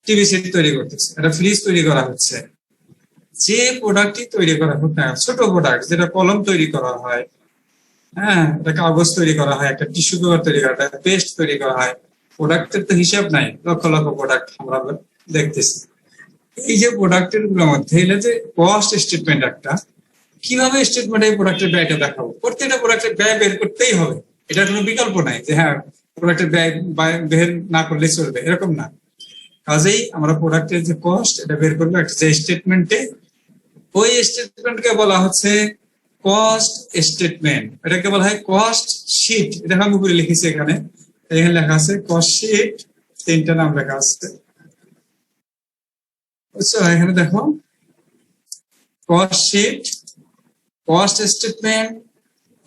TV set তৈরি করতেছে, একটা ফ্রিজ তৈরি করা হচ্ছে, যে প্রোডাক্টটি তৈরি করা হোক না, ছোট প্রোডাক্ট যেটা কলম তৈরি করা হয়, হ্যাঁ, একটা কাগজ তৈরি করা হয়, একটা টিস্যু পেপার তৈরি করা হয়, পেস্ট তৈরি করা হয়, প্রোডাক্টের তো হিসাব নাই, লক্ষ লক্ষ প্রোডাক্ট আমরা দেখতেছি। এই যে প্রোডাক্টের গুলোর মধ্যে এলে যে কস্ট স্টেটমেন্ট একটা, কিভাবে স্টেটমেন্ট এই প্রোডাক্টের ব্যয়টা দেখাবো? প্রত্যেকটা প্রোডাক্টের ব্যয় বের করতেই হবে, এটার কোনো বিকল্প নাই যে হ্যাঁ প্রোডাক্টের ব্যয় বের না করলে চলবে, এরকম না। কাজেই আমরা প্রোডাক্টের যে কস্ট এটা বের করবো একটা যে স্টেটমেন্টে, ওই স্টেটমেন্টকে বলা হচ্ছে কস্ট স্টেটমেন্ট। এটাকে বলা হয় কস্ট শিট। এটা আমি উপরে লিখেছি, এখানে এখানে লেখা আছে কস্ট শিট, তিনটা নাম লেখা আছে। আচ্ছা, এখানে দেখো কস্ট শিট, কস্ট স্টেটমেন্ট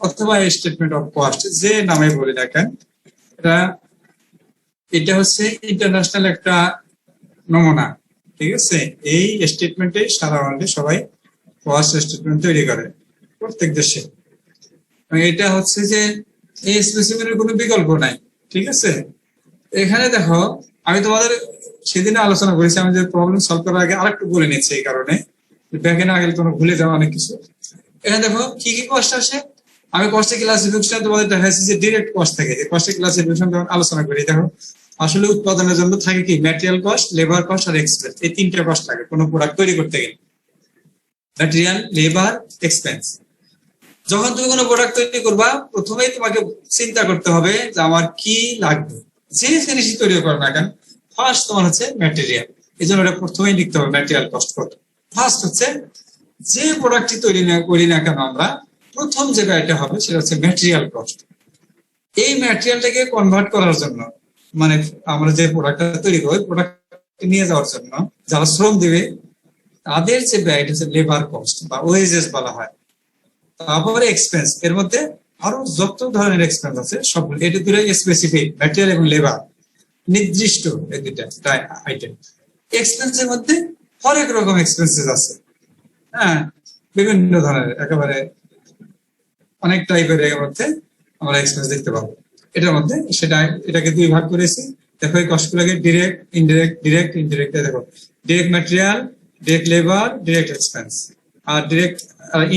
অথবা স্টেটমেন্ট অফ কস্ট, যে নামে বলি দেখেন, এটা হচ্ছে ইন্টারন্যাশনাল একটা নমুনা, ঠিক আছে? এই স্টেটমেন্টে সারা ওয়ার্ল্ডে সবাই কস্ট স্টেটমেন্ট তৈরি করে, প্রত্যেক দেশে। এটা হচ্ছে যে এই স্পেসিফিকের কোনো বিকল্প নাই, ঠিক আছে? এখানে দেখো, আমি তোমাদের সেদিনে আলোচনা করেছি, আমি যে প্রবলেম সলভ করার আগে আরেকটু বলে নিচ্ছি, এই কারণে ব্যাকে না গেলে তোমরা ভুলে যাও অনেক কিছু। এখানে দেখো কি কি কস্ট আসে। আমি কস্টের ক্লাসিফিকেশন তোমাদের দেখাচ্ছি যে ডিরেক্ট কস্ট থাকে, যে কস্টের ক্লাসিফিকেশন যখন আলোচনা করি, দেখো আসলে উৎপাদনের জন্য থাকে কি ম্যাটেরিয়াল কস্ট, লেবার কস্ট আর এক্সপেন্স। এই তিনটা কস্ট থাকে কোনো প্রোডাক্ট তৈরি করতে গেলে, ম্যাটেরিয়াল, লেবার, এক্সপেন্স। যখন তুমি কোনো প্রোডাক্ট তৈরি করবা, প্রথমেই তোমাকে চিন্তা করতে হবে যে আমার কি লাগবে, যে জিনিসই তৈরি করো না কেন, ফার্স্ট তোমার হচ্ছে ম্যাটেরিয়াল। এই জন্য এটা প্রথমেই লিখতে হবে ম্যাটেরিয়াল কস্ট কত। ফার্স্ট হচ্ছে যে প্রোডাক্টটি তৈরি না করি না কেন আমরা, প্রথম যে ব্যয়টা হবে সেটা হচ্ছে ম্যাটেরিয়াল কস্ট। এই ম্যাটেরিয়ালটাকে কনভার্ট করার জন্য, মানে আমরা যে প্রোডাক্টটা তৈরি করি, প্রোডাক্ট নিয়ে যাওয়ার জন্য যারা শ্রম দিবে তাদের যে ব্যয়টা হচ্ছে লেবার কস্ট বা ওয়েজেস বলা হয়। তারপরে এক্সপেন্স, এর মধ্যে আরো যত ধরনের এক্সপেন্স আছে সবগুলো, এটা দুটো স্পেসিফিক, ম্যাটেরিয়াল এবং লেবার, নির্দিষ্ট এই দুইটা আইটেম। এক্সপেন্সের মধ্যে হরেক রকম এক্সপেন্সেস আছে, হ্যাঁ, বিভিন্ন ধরনের, একেবারে অনেক টাইপের এর মধ্যে আমরা এক্সপেন্স দেখতে পাবো। এটার মধ্যে সেটা, এটাকে দুই ভাগ করেছি। দেখো এই কস্টগুলোকে ডিরেক্ট, ইনডিরেক্ট, ডিরেক্ট, ইনডিরেক্ট। দেখো direct material, direct labour, direct expense. আর ডিরেক্ট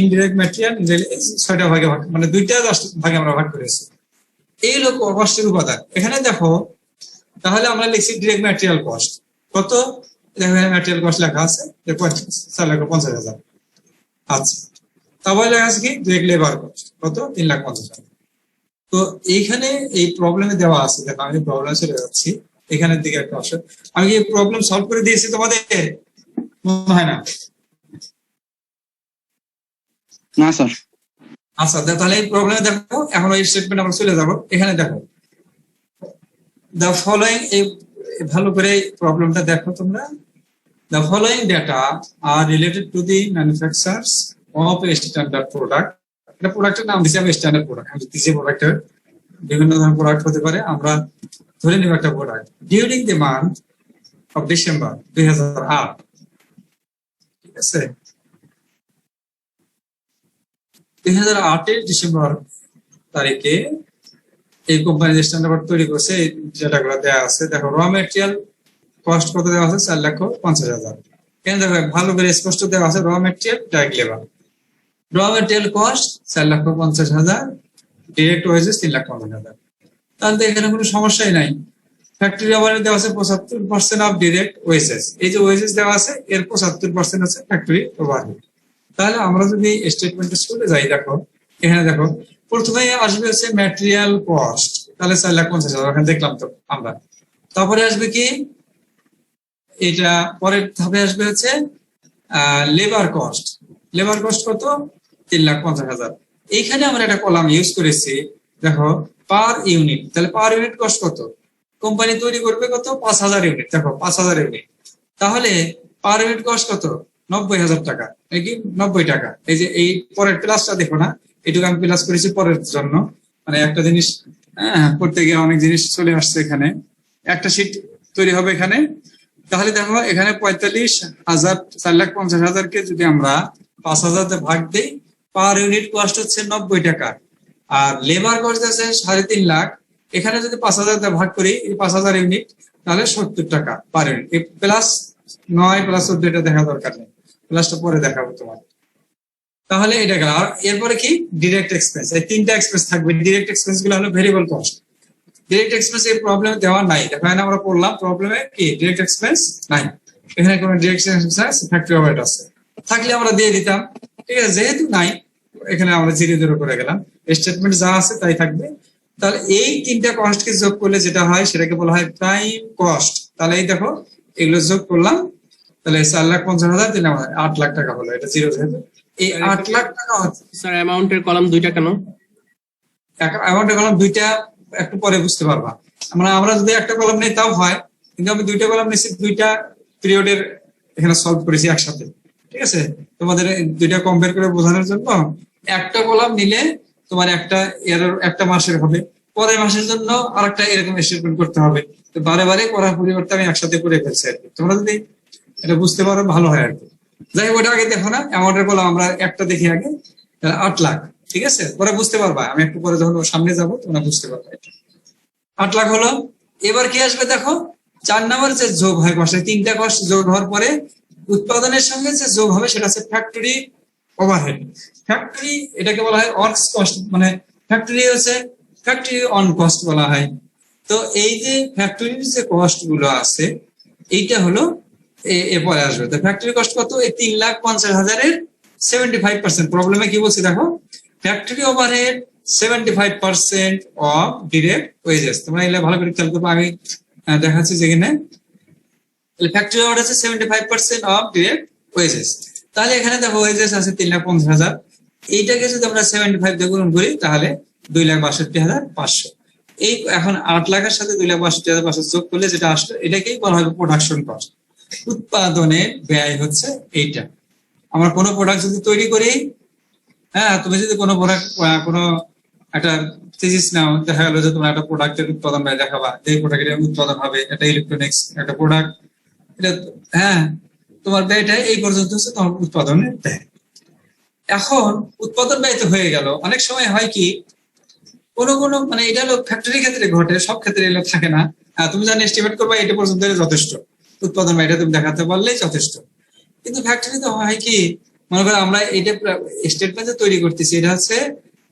ইনডিরেক্ট ম্যাটেরিয়াল, ছয়টা ভাগে ভাগ, মানে দুইটা ভাগে আমরা ভাগ করেছি। এই হলো কস্টের উপাদান। এখানে দেখো তাহলে আমরা লিখছি ডিরেক্ট ম্যাটেরিয়াল কস্ট কত, দেখো ম্যাটেরিয়াল কস্ট লেখা আছে 4,50,000। আচ্ছা, তারপরে লেখা আছে কি ডিরেক্ট লেবার কস্ট কত, 3,50,000। তো এইখানে এই প্রবলেমে দেওয়া আছে, দেখো আমি প্রবলেম চলে যাচ্ছি, এখানের দিকে একটা আসে। আমি কি প্রবলেম সলভ করে দিয়েছি তোমাদের? মনে হয় না। না স্যার। আচ্ছা, তাহলে এই প্রবলেমে দেখো, এখন ওই স্টেটমেন্ট আমরা চলে যাব। এখানে দেখো দ্য ফলোইং, এই ভালো করে প্রবলেমটা দেখো তোমরা। The following data are related to the manufacturers of a standard product. এটা প্রোডাক্টের নাম দিচ্ছি আমি স্ট্যান্ডার্ড প্রোডাক্ট। আমি দিচ্ছি প্রোডাক্টের বিভিন্ন ধরনের প্রোডাক্ট হতে পারে, আমরা ধরে নিব একটা product. During the month of December 2008, ঠিক আছে, 2008 ডিসেম্বর তারিখে এই কোম্পানি যে স্ট্যান্ডার্ড তৈরি করছে, এই ডেটাগুলো দেওয়া আছে। দেখো র মেটেরিয়াল কস্ট কত দেওয়া আছে, 4,50,000। এখানে দেখো ভালো করে স্পষ্ট দেওয়া আছে raw material, direct labour. Raw material cost 4,50,000, direct wages 3,50,000। তাহলে তো এখানে কোনো সমস্যাই নাই। ফ্যাক্টরি ওভারহেড দেওয়া আছে 75% অফ ডিরেক্ট ওয়েজেস। এই যে ওয়েজেস দেওয়া আছে এর 75% আছে ফ্যাক্টরি ওভারহেড। তাহলে আমরা যদি স্টেটমেন্টে চলে যাই, দেখো এখানে দেখো প্রথমে আসবে হচ্ছে ম্যাটেরিয়াল কস্ট, তাহলে 4,50,000 এখানে দেখলাম তো আমরা। তারপরে আসবে কি, এটা পরের ধাপে আসবে হচ্ছে লেবার কস্ট। লেবার কস্ট কত, 3,50,000। এইখানে আমরা একটা কলাম ইউজ করেছি, দেখো পার ইউনিট। তাহলে পার ইউনিট কস্ট কত, কোম্পানি তৈরি করবে কত, 5,000 ইউনিট। দেখো 5,000 ইউনিট, তাহলে পার ইউনিট কস্ট কত, 90,000 টাকা, নাকি 90 টাকা। এই যে এই পরের প্লাসটা দেখো না, এটুকু আমি প্লাস করেছি পরের জন্য, মানে একটা জিনিস করতে গিয়ে অনেক জিনিস চলে আসছে এখানে, একটা শিট তৈরি হবে এখানে। তাহলে দেখো এখানে 45,000, 4,50,000 যদি আমরা 5,000 ভাগ দিই, পার ইউনিট কস্ট হচ্ছে 90 টাকা। আর লেবার কস্ট আছে 3.5 লাখ। এখানে যদি 5,000 ভাগ করি, 5,000 ইউনিট, তাহলে 70 টাকা পার ইউনিট। প্লাস 9 প্লাস 14 এটা দেখা দরকার নেই, প্লাসটা পরে দেখাবো তোমার। তাহলে এটা গেল। আর এরপরে কি ডিরেক্ট এক্সপেন্স, এই তিনটা এক্সপেন্স থাকবে। ডিরেক্ট এক্সপেন্স গুলো হলো ভেরিয়েবল কস্ট। ডিরেক্ট এক্সপেন্স এই প্রবলেমে দেওয়া নাই, এখানে আমরা পড়লাম প্রবলেমে কি ডিরেক্ট এক্সপেন্স নাই, এখানে কোনো ডিরেক্ট এক্সপেন্স ফ্যাক্টরি ওভারহেড আছে, থাকলে আমরা দিয়ে দিতাম। ঠিক আছে, যেহেতু নাই এখানে আমরা 0 করে গেলাম, স্টেটমেন্ট যা আছে তাই থাকবে। তাহলে এই তিনটা কস্টকে যোগ করলে যেটা হয় সেটাকে বলা হয় প্রাইম কস্ট। তাহলে এই দেখো এগুলো যোগ করলাম, তাহলে 4,50,000 দিলাম, 8 লাখ টাকা হলো। এটা 0 যেহেতু এই 8 লাখ টাকা স্যার অ্যামাউন্টের কলাম দুইটা কেন? অ্যামাউন্টের কলাম দুইটা একটু পরে বুঝতে পারবা। আমরা যদি একটা কলাম নেই তাও হয়, কিন্তু আমি দুইটা কলাম নিয়েছি, দুইটা পিরিয়ডের এখানে সলভ করেছি একসাথে। ঠিক আছে, তোমাদের দুইটা কম্পেয়ার করে বোঝানোর জন্য একটা কলাম নিলে তোমার একটা মাসের হবে, পরের মাসের জন্য আর একটা এরকম স্টেটমেন্ট করতে হবে। তো বারে বারে করার পরিবর্তে আমি একসাথে করে ফেলছি আর কি। তোমরা যদি এটা বুঝতে পারো ভালো হয় আর কি। যাই হোক, ওটা আগে দেখো না, অ্যামাউন্টের কলাম আমরা একটা দেখি আগে, 8 লাখ। ঠিক আছে, পরে বুঝতে পারবা, আমি একটু পরে যখন সামনে যাবো তোমরা বুঝতে পারবা। 8 লাখ হলো। এবার কি আসবে দেখো, 4 নম্বর যে যোগ হয় কষ্ট, তিনটা কষ্ট যোগ হওয়ার পরে উৎপাদনের সঙ্গে যে যোগ হবে সেটা হচ্ছে ফ্যাক্টরি ওভারহেড। ফ্যাক্টরি এটাকে বলা হয় ওয়ার্কস কস্ট, মানে ফ্যাক্টরি হচ্ছে ফ্যাক্টরি অন কস্ট বলা হয়। তো এই যে ফ্যাক্টরির যে কস্ট গুলো আছে এইটা হলো এরপরে আসবে। তো ফ্যাক্টরি কস্ট কত? এই 3,50,000-এর 75%। প্রবলেমে কি বলছি দেখো, factory overhead 75% of direct wages. তোমরা এগুলো ভালো করে খেয়াল করবো, আমি দেখাচ্ছি যেখানে ফ্যাক্টরি ওভারহেড আছে 75% অফ ডিরেক্ট ওয়েজেস। তাহলে এখানে দেখো ওয়েজেস আছে 3,50,000, এইটাকে যদি আমরা 75 দিয়ে গুণ করি তাহলে 2,62,500। এই এখন 8 লাখের সাথে 2,62,500 যোগ করলে যেটা আসলো এটাকেই বলা হবে প্রোডাকশন কস্ট। উৎপাদনের ব্যয় হচ্ছে এইটা। আমরা কোনো প্রোডাক্ট যদি তৈরি করি, হ্যাঁ, তুমি যদি কোনো প্রোডাক্ট কোনো একটা থিসিস নাও, দেখা গেল যে তোমার একটা প্রোডাক্টের উৎপাদন ব্যয় দেখাবা, যে প্রোডাক্টের উৎপাদন হবে, একটা ইলেকট্রনিক্স একটা প্রোডাক্ট, এটা হ্যাঁ তোমার ব্যয়টা এই পর্যন্ত হচ্ছে তোমার উৎপাদনের ব্যয়। এখন উৎপাদন ব্যয় তো হয়ে গেল। অনেক সময় হয় কি, কোনো মানে এটা হলো ফ্যাক্টরির ক্ষেত্রে ঘটে, সব ক্ষেত্রে এগুলো থাকে না। তুমি জানি এস্টিমেট করবা এটা পর্যন্ত যথেষ্ট, উৎপাদন ব্যয়টা তুমি দেখাতে পারলেই যথেষ্ট। কিন্তু ফ্যাক্টরিতে হয় কি, মনে করো আমরা এটা স্টেটমেন্টে তৈরি করতেছি, এটা হচ্ছে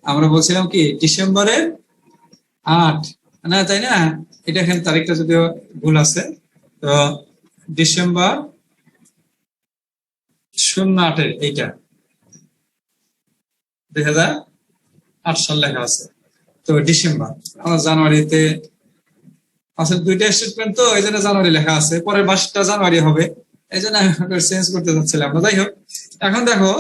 আমরা বলছিলাম কি ডিসেম্বরের 8 না, তাই না? এটা এখানে তারিখটা যদিও ভুল আছে, তো ডিসেম্বর 08-এর এইটা 2008 সাল লেখা আছে। তো ডিসেম্বর, আমরা জানুয়ারিতে আসলে দুইটা স্টেটমেন্ট, তো এই জন্য জানুয়ারি লেখা আছে, পরের মাসটা জানুয়ারি হবে, এই জন্য আমি চেঞ্জ করতে চাচ্ছিলাম না। যাই হোক, এখন দেখো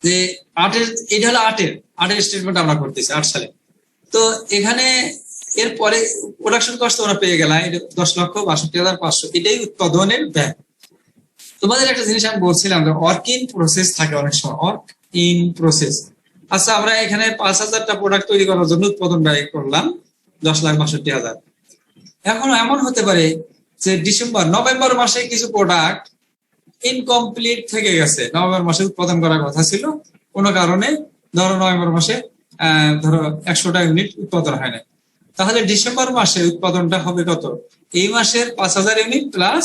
যে 8-এর, এটা হলো 8-এর স্টেটমেন্ট আমরা করতেছি 8 সালে। তো এখানে এরপরে প্রোডাকশন কস্ট তোমরা পেয়ে গেলাম 10,62,500, এটাই উৎপাদনের ব্যয়। তোমাদের একটা জিনিস আমি বলছিলাম যে ওয়ার্ক ইন প্রসেস থাকে অনেক সময়, ওয়ার্ক ইন প্রসেস। আচ্ছা, আমরা এখানে 5,000টা প্রোডাক্ট তৈরি করার জন্য উৎপাদন ব্যয় করলাম 10,62,000। এখন এমন হতে পারে যে নভেম্বর মাসে কিছু প্রোডাক্ট ইনকমপ্লিট থেকে গেছে, নভেম্বর মাসে উৎপাদন করার কথা ছিল, কোনো কারণে ধরো নভেম্বর মাসে ধরো 100টা ইউনিট উৎপাদন হয় না। তাহলে ডিসেম্বর মাসে উৎপাদনটা হবে কত? এই মাসের 5,000 ইউনিট প্লাস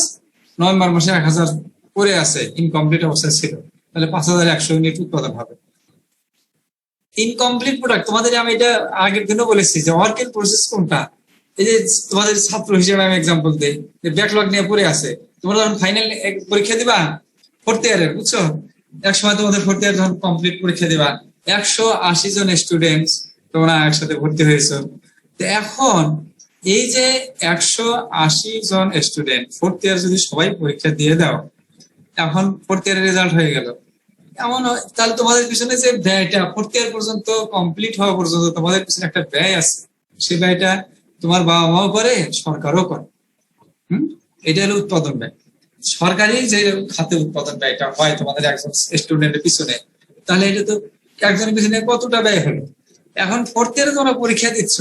নভেম্বর মাসে 1,000 পরে আছে, ইনকমপ্লিট অবস্থায় ছিল, তাহলে 5,100 ইউনিট উৎপাদন হবে। ইনকমপ্লিট প্রোডাক্ট তোমাদের আমি এটা আগের দিনও বলেছি যে ওয়ার্ক ইন প্রসেস কোনটা। এই যে তোমাদের ছাত্র হিসেবে আমি এক্সাম্পল দিই, যে ব্যাকলগ নিয়ে পড়ে আছে, তোমরা যখন ফাইনাল পরীক্ষা দিবা 4th ইয়ারের, বুঝছো, এক সময় তোমাদের 4th ইয়ার যখন কমপ্লিট পরীক্ষা দিবা, 180 জন স্টুডেন্টস তোমরা একসাথে ভর্তি হয়েছো। তো এখন এই যে 180 জন স্টুডেন্ট 4th ইয়ার যদি সবাই পরীক্ষা দিয়ে দাও, এখন 4th ইয়ারের রেজাল্ট হয়ে গেল, এমন তাহলে তোমাদের পিছনে যে ব্যয়টা 4th ইয়ার পর্যন্ত কমপ্লিট হওয়া পর্যন্ত তোমাদের পিছনে একটা ব্যয় আছে, সেই ব্যয়টা তোমার বাবা মাও করে, সরকারও করে। এটা হলো উৎপাদন ব্যয়। সরকারি যে খাতে উৎপাদন ব্যয়টা হয় তোমাদের একজন স্টুডেন্টের পিছনে, তাহলে এটা তো একজনের পিছনে কতটা ব্যয় হলো। এখন 4th ইয়ারে তোমরা পরীক্ষা দিচ্ছ,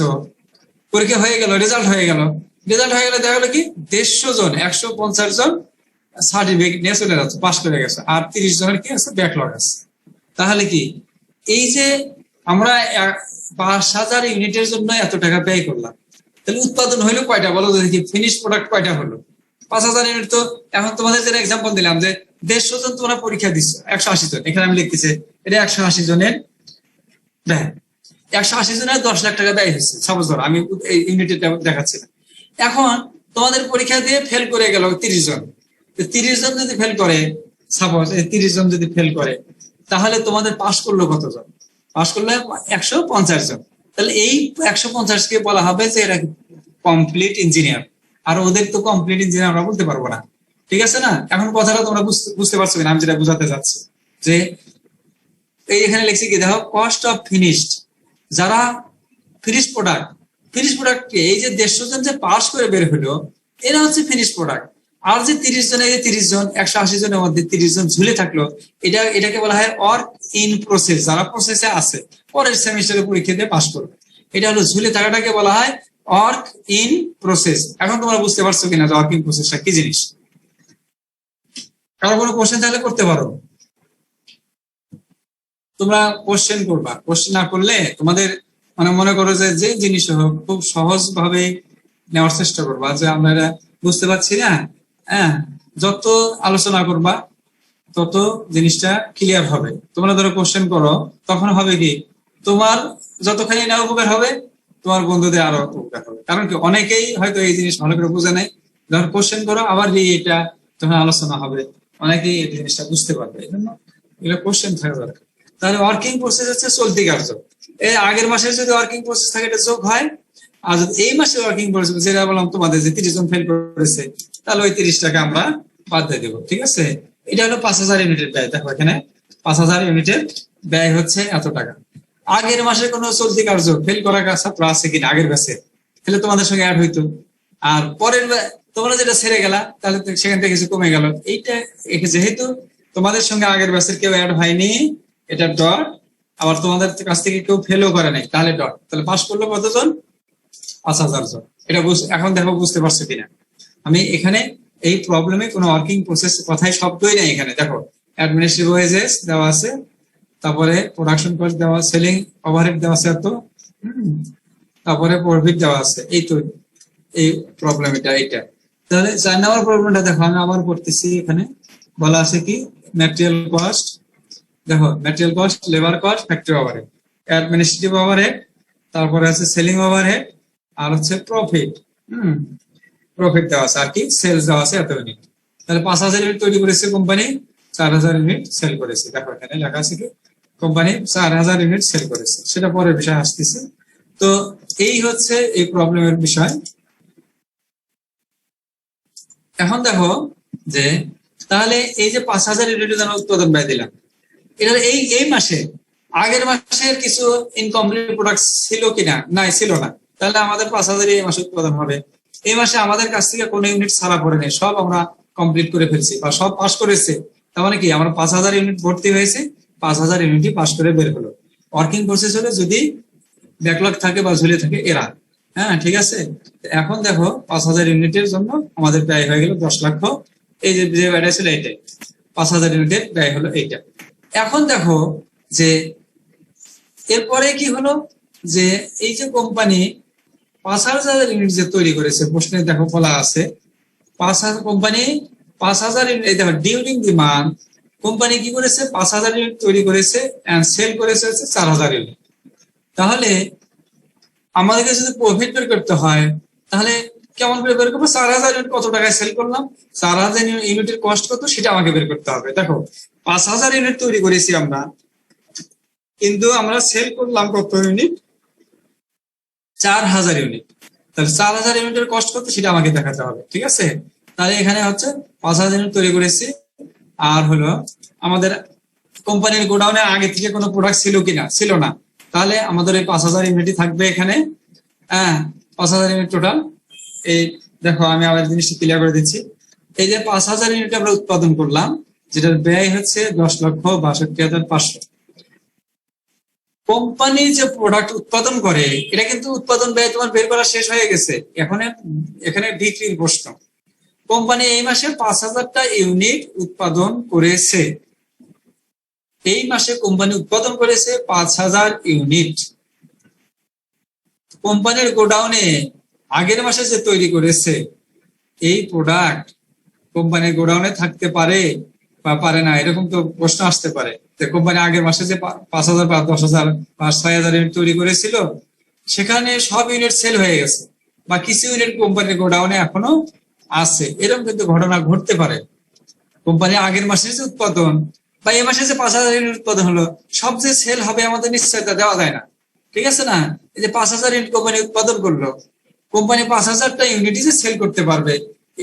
পরীক্ষা হয়ে গেল, রেজাল্ট হয়ে গেল, দেখা গেলো কি 150 জন 150 জন সার্টিফিকেট নিয়ে চলে যাচ্ছে, পাস করে গেছে, আর 30 জনের কি আছে, ব্যাকলগ আছে। তাহলে কি এই যে আমরা 5,000 ইউনিটের জন্য এত টাকা ব্যয় করলাম, তাহলে উৎপাদন হইলো কয়টা বলো তো দেখি, ফিনিশ প্রোডাক্ট কয়টা হলো? 5,000 ইউনিট। তো এখন তোমাদের যেটা এক্সাম্পল দিলাম যে 150 জন তোমরা পরীক্ষা দিচ্ছ, 180 জন, এখানে আমি লিখতেছি এটা 180 জনের ব্যয়। 180 জনের 10 লাখ টাকা ব্যয় হচ্ছে সাপোজ, ধরো আমি এই ইউনিটে দেখাচ্ছি না। এখন তোমাদের পরীক্ষা দিয়ে ফেল করে গেল 30 জন। 30 জন যদি ফেল করে, সাপোজ এই 30 জন যদি ফেল করে, তাহলে তোমাদের পাস করলো কতজন? পাস করলে 150 জন। তাহলে এই 150 কে বলা হবে যে এরা কমপ্লিট ইঞ্জিনিয়ার। আর ওদের তো কমপ্লিট ইঞ্জিনিয়ার আমরা বলতে পারবো না, ঠিক আছে না? এখন কথাটা তোমরা বুঝতে পারছো কিনা আমি যেটা বোঝাতে চাচ্ছি, যে এই এখানে লিখছি কি দেখো, কস্ট অফ ফিনিশড, যারা ফিনিশ প্রোডাক্ট, এই যে 150 জন যে পাস করে বের হলো, এরা হচ্ছে ফিনিশ প্রোডাক্ট। আর যে 30 জন, এই যে 30 জন, 180 জনের মধ্যে 30 জন ঝুলে থাকলো, এটাকে বলা হয় ওয়ার্ক ইন প্রসেস, যারা প্রসেসে আছে, পরের সেমিস্টারে পরীক্ষা দিয়ে পাস করবে। এটা হলো ঝুলে থাকাটাকে বলা হয় ওয়ার্ক ইন প্রসেস। এখন তোমরা বুঝতে পারছো কিনা যে ওয়ার্ক ইন প্রসেসটা কি জিনিস? কারো কোনো কোশ্চেন তাহলে করতে পারো, তোমরা কোশ্চেন করবা। কোশ্চেন না করলে তোমাদের মানে মনে করো যে যে জিনিস হোক খুব সহজ ভাবে নেওয়ার চেষ্টা করবা, যে আমরা এটা বুঝতে পারছি না, হ্যাঁ, যত আলোচনা করবা তত জিনিসটা ক্লিয়ার হবে। তোমরা ধরো কোশ্চেন করো, তখন হবে কি, তোমার যতখানি না উপকার হবে, তোমার বন্ধুদের আরো উপকার হবে। কারণ কি, অনেকেই হয়তো এই জিনিস ভালো করে বুঝে নেয়, যখন কোশ্চেন করো আবার এটা যখন আলোচনা হবে, অনেকেই এই জিনিসটা বুঝতে পারবে। এই জন্য এগুলো কোশ্চেন থাকা দরকার। তাহলে ওয়ার্কিং প্রসেস হচ্ছে চলতি কার্য। এই আগের মাসে যদি ওয়ার্কিং প্রসেস থাকে এটা যোগ হয়, আর যদি এই মাসে ওয়ার্কিং প্রসেস, যেটা বললাম তোমাদের যে 30 জন ফেল করেছে, তাহলে ওই 30 টাকা আমরা বাদ দিয়ে দেবো, ঠিক আছে? এটা হলো 5,000 ইউনিটের ব্যয়। দেখো এখানে 5,000 ইউনিটের ব্যয় হচ্ছে এত টাকা। আগের মাসে কোনো চলতি কার্য ফেল করা ছাত্র আছে কিনা আগের ব্যাচে, তাহলে তোমাদের সঙ্গে অ্যাড হইতো। আর পরের তোমরা যেটা ছেড়ে গেলা, তাহলে সেখান থেকে কিছু কমে গেল। এইটা যেহেতু তোমাদের সঙ্গে আগের ব্যাচের কেউ অ্যাড হয়নি, এটা ডট। আবার তোমাদের কাছ থেকে কেউ ফেলও করে নাই, তাহলে ডট। তাহলে পাস করলো কতজন? 5,000 জন। এটা এখন দেখো বুঝতে পারছো কিনা। আমি এখানে এই প্রবলেমে কোনো ওয়ার্কিং প্রসেস কথাই শব্দই নাই। এখানে দেখো অ্যাডমিনিস্ট্রেটিভ ওয়েজেস দেওয়া আছে, তারপরে প্রোডাকশন কস্ট দেওয়া, সেলিং ওভারহেড দেওয়া আছে এত, তারপরে প্রফিট দেওয়া আছে। এই তো এই প্রবলেম এইটা। তাহলে 4 নম্বর প্রবলেমটা দেখো, আমি আবার করতেছি। এখানে বলা আছে কি, ম্যাটেরিয়াল কস্ট। দেখো material cost, labour cost, factory overhead, administrative overhead, তারপরে আছে সেলিং ওভারহেড, আর হচ্ছে প্রফিট। প্রফিট দেওয়া আছে, আর কি সেলস দেওয়া আছে এত ইউনিট। তাহলে 5,000 ইউনিট তৈরি করেছে কোম্পানি, 4,000 ইউনিট সেল করেছে। দেখো এখানে লেখা আছে কি, কোম্পানি 4,000 ইউনিট সেল করেছে, সেটা পরের বিষয় আসতেছে। তো এই হচ্ছে এই প্রবলেমের বিষয়। এখন দেখো যে তাহলে এই যে 5,000 ইউনিটের জন্য উৎপাদন ব্যয় দিলাম, এটা এই মাসে আগের মাসের কিছু ইনকমপ্লিট প্রোডাক্ট ছিল কিনা? নাই, ছিল না। তাহলে আমাদের 5,000 এই মাসে উৎপাদন হবে। এই মাসে আমাদের কাছ থেকে কোনো ইউনিট ছাড়া পড়ে নেই, সব আমরা কমপ্লিট করে ফেলছি বা সব পাস করেছে। তার মানে কি, আমরা 5,000 ইউনিট ভর্তি হয়েছে, 5,000 ইউনিটই পাস করে বের হলো। ওয়ার্কিং প্রসেস হলে যদি ব্যাকলগ থাকে বা ঝুলে থাকে এরা, হ্যাঁ ঠিক আছে। এখন দেখো 5,000 ইউনিটের জন্য আমাদের ব্যয় হয়ে গেল 10 লক্ষ। এই যে ব্যয়টা ছিল এইটাই, 5,000 ইউনিটের ব্যয় হলো এইটা। এখন দেখো যে এরপরে কি হলো, যে এই যে কোম্পানি 5,000 ইউনিট যে তৈরি করেছে, প্রশ্নে দেখো বলা আছে 5,000 কোম্পানি 5,000 ইউনিট। দেখো ডিউরিং দি মান্থ কোম্পানি কি করেছে, 5,000 ইউনিট তৈরি করেছে এন্ড সেল করেছে হচ্ছে 4,000 ইউনিট। তাহলে আমাদেরকে যদি প্রফিট বের করতে হয়, তাহলে কেমন করে বের করবো? 4,000 ইউনিট কত টাকায় সেল করলাম, 4,000 ইউনিটের কস্ট কত সেটা আমাকে বের করতে হবে। দেখো 5,000 ইউনিট তৈরি করেছি আমরা, কিন্তু আমরা সেল করলাম কত ইউনিট? 4,000 ইউনিট। তাহলে 4,000 ইউনিটের কস্ট কত সেটা আমাকে দেখাতে হবে, ঠিক আছে? তাহলে এখানে হচ্ছে 5,000 ইউনিট তৈরি করেছি, আর হলো আমাদের কোম্পানির গোডাউনে আগে থেকে কোনো প্রোডাক্ট ছিল কিনা? ছিল না। তাহলে আমাদের এই 5,000 ইউনিটই থাকবে এখানে। হ্যাঁ, 5,000 ইউনিট টোটাল। এই দেখো আমি আবার জিনিসটা ক্লিয়ার করে দিচ্ছি। এই যে 5,000 ইউনিট আমরা উৎপাদন করলাম, যেটার ব্যয় হচ্ছে 10,62,500। কোম্পানি যে প্রোডাক্ট উৎপাদন করে, এটা কিন্তু উৎপাদন ব্যয় তোমার বের করা শেষ হয়ে গেছে। এখানে বিক্রির প্রশ্ন। কোম্পানি এই মাসে 5,000টা ইউনিট উৎপাদন করেছে। এই মাসে কোম্পানি উৎপাদন করেছে 5,000 ইউনিট। কোম্পানির গোডাউনে আগের মাসে যে তৈরি করেছে এই প্রোডাক্ট কোম্পানির গোডাউনে থাকতে পারে বা পারে না, এরকম তো প্রশ্ন আসতে পারে। যে কোম্পানি আগের মাসে যে 5,000 বা 10,000 বা 6,000 ইউনিট তৈরি করেছিল, সেখানে সব ইউনিট সেল হয়ে গেছে বা কিছু ইউনিট কোম্পানির গোডাউনে এখনো আছে, এরকম কিন্তু ঘটনা ঘটতে পারে। কোম্পানি আগের মাসে যে উৎপাদন বা এই মাসে যে 5,000 ইউনিট উৎপাদন হলো, সব যে সেল হবে আমাদের নিশ্চয়তা দেওয়া যায় না, ঠিক আছে না? এই যে 5,000 ইউনিট কোম্পানি উৎপাদন করলো, কোম্পানি 5,000টা ইউনিটই যে সেল করতে পারবে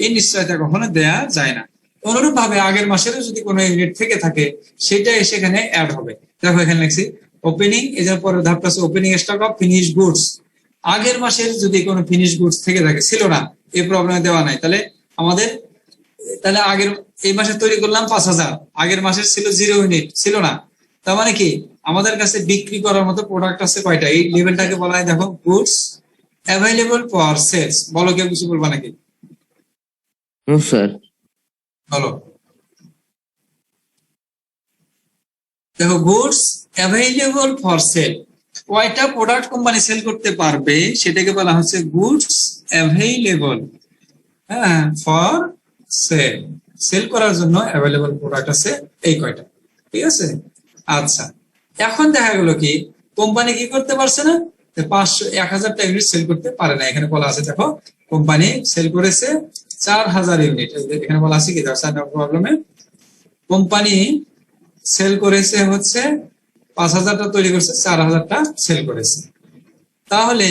এই নিশ্চয়তা কখনো দেয়া যায় না। অনুরূপ ভাবে আগের মাসেরও যদি কোনো ইউনিট থেকে থাকে, সেটা সেখানে অ্যাড হবে। দেখো এখানে লিখছি ওপেনিং, এর পরে ধাপটা আছে opening stock of finish goods. আগের মাসের যদি কোনো ফিনিশ গুডস থেকে থাকে, ছিল না, এই প্রবলেমে দেওয়া নাই, তাহলে আমাদের তাহলে আগের এই মাসে তৈরি করলাম 5,000, আগের মাসের ছিল 0 ইউনিট, ছিল না। তার মানে কি আমাদের কাছে বিক্রি করার মতো প্রোডাক্ট আছে কয়টা? এই লেভেলটাকে বলা হয়, দেখো, গুডস অ্যাভেলেবল ফর সেলস। বলো, কেউ কিছু বলবা নাকি? স্যার বলো। দেখো, গুডস অ্যাভেলেবল ফর সেল, কয়টা প্রোডাক্ট কোম্পানি সেল করতে পারবে সেটাকে বলা হচ্ছে গুডস অ্যাভেলেবল, হ্যাঁ, ফর সেল। সেল করার জন্য অ্যাভেলেবল প্রোডাক্ট আছে এই কয়টা, ঠিক আছে? আচ্ছা, এখন দেখা গেল কি কোম্পানি কি করতে পারছে না, 1,000টা ইউনিট সেল করতে পারে না। এখানে বলা আছে, দেখো, কোম্পানি সেল করেছে 4,000 ইউনিট। এখানে বলা আছে কি, প্রবলেমে কোম্পানি সেল করেছে হচ্ছে 5,000টা তৈরি করেছে, 4,000টা সেল করেছে। তাহলে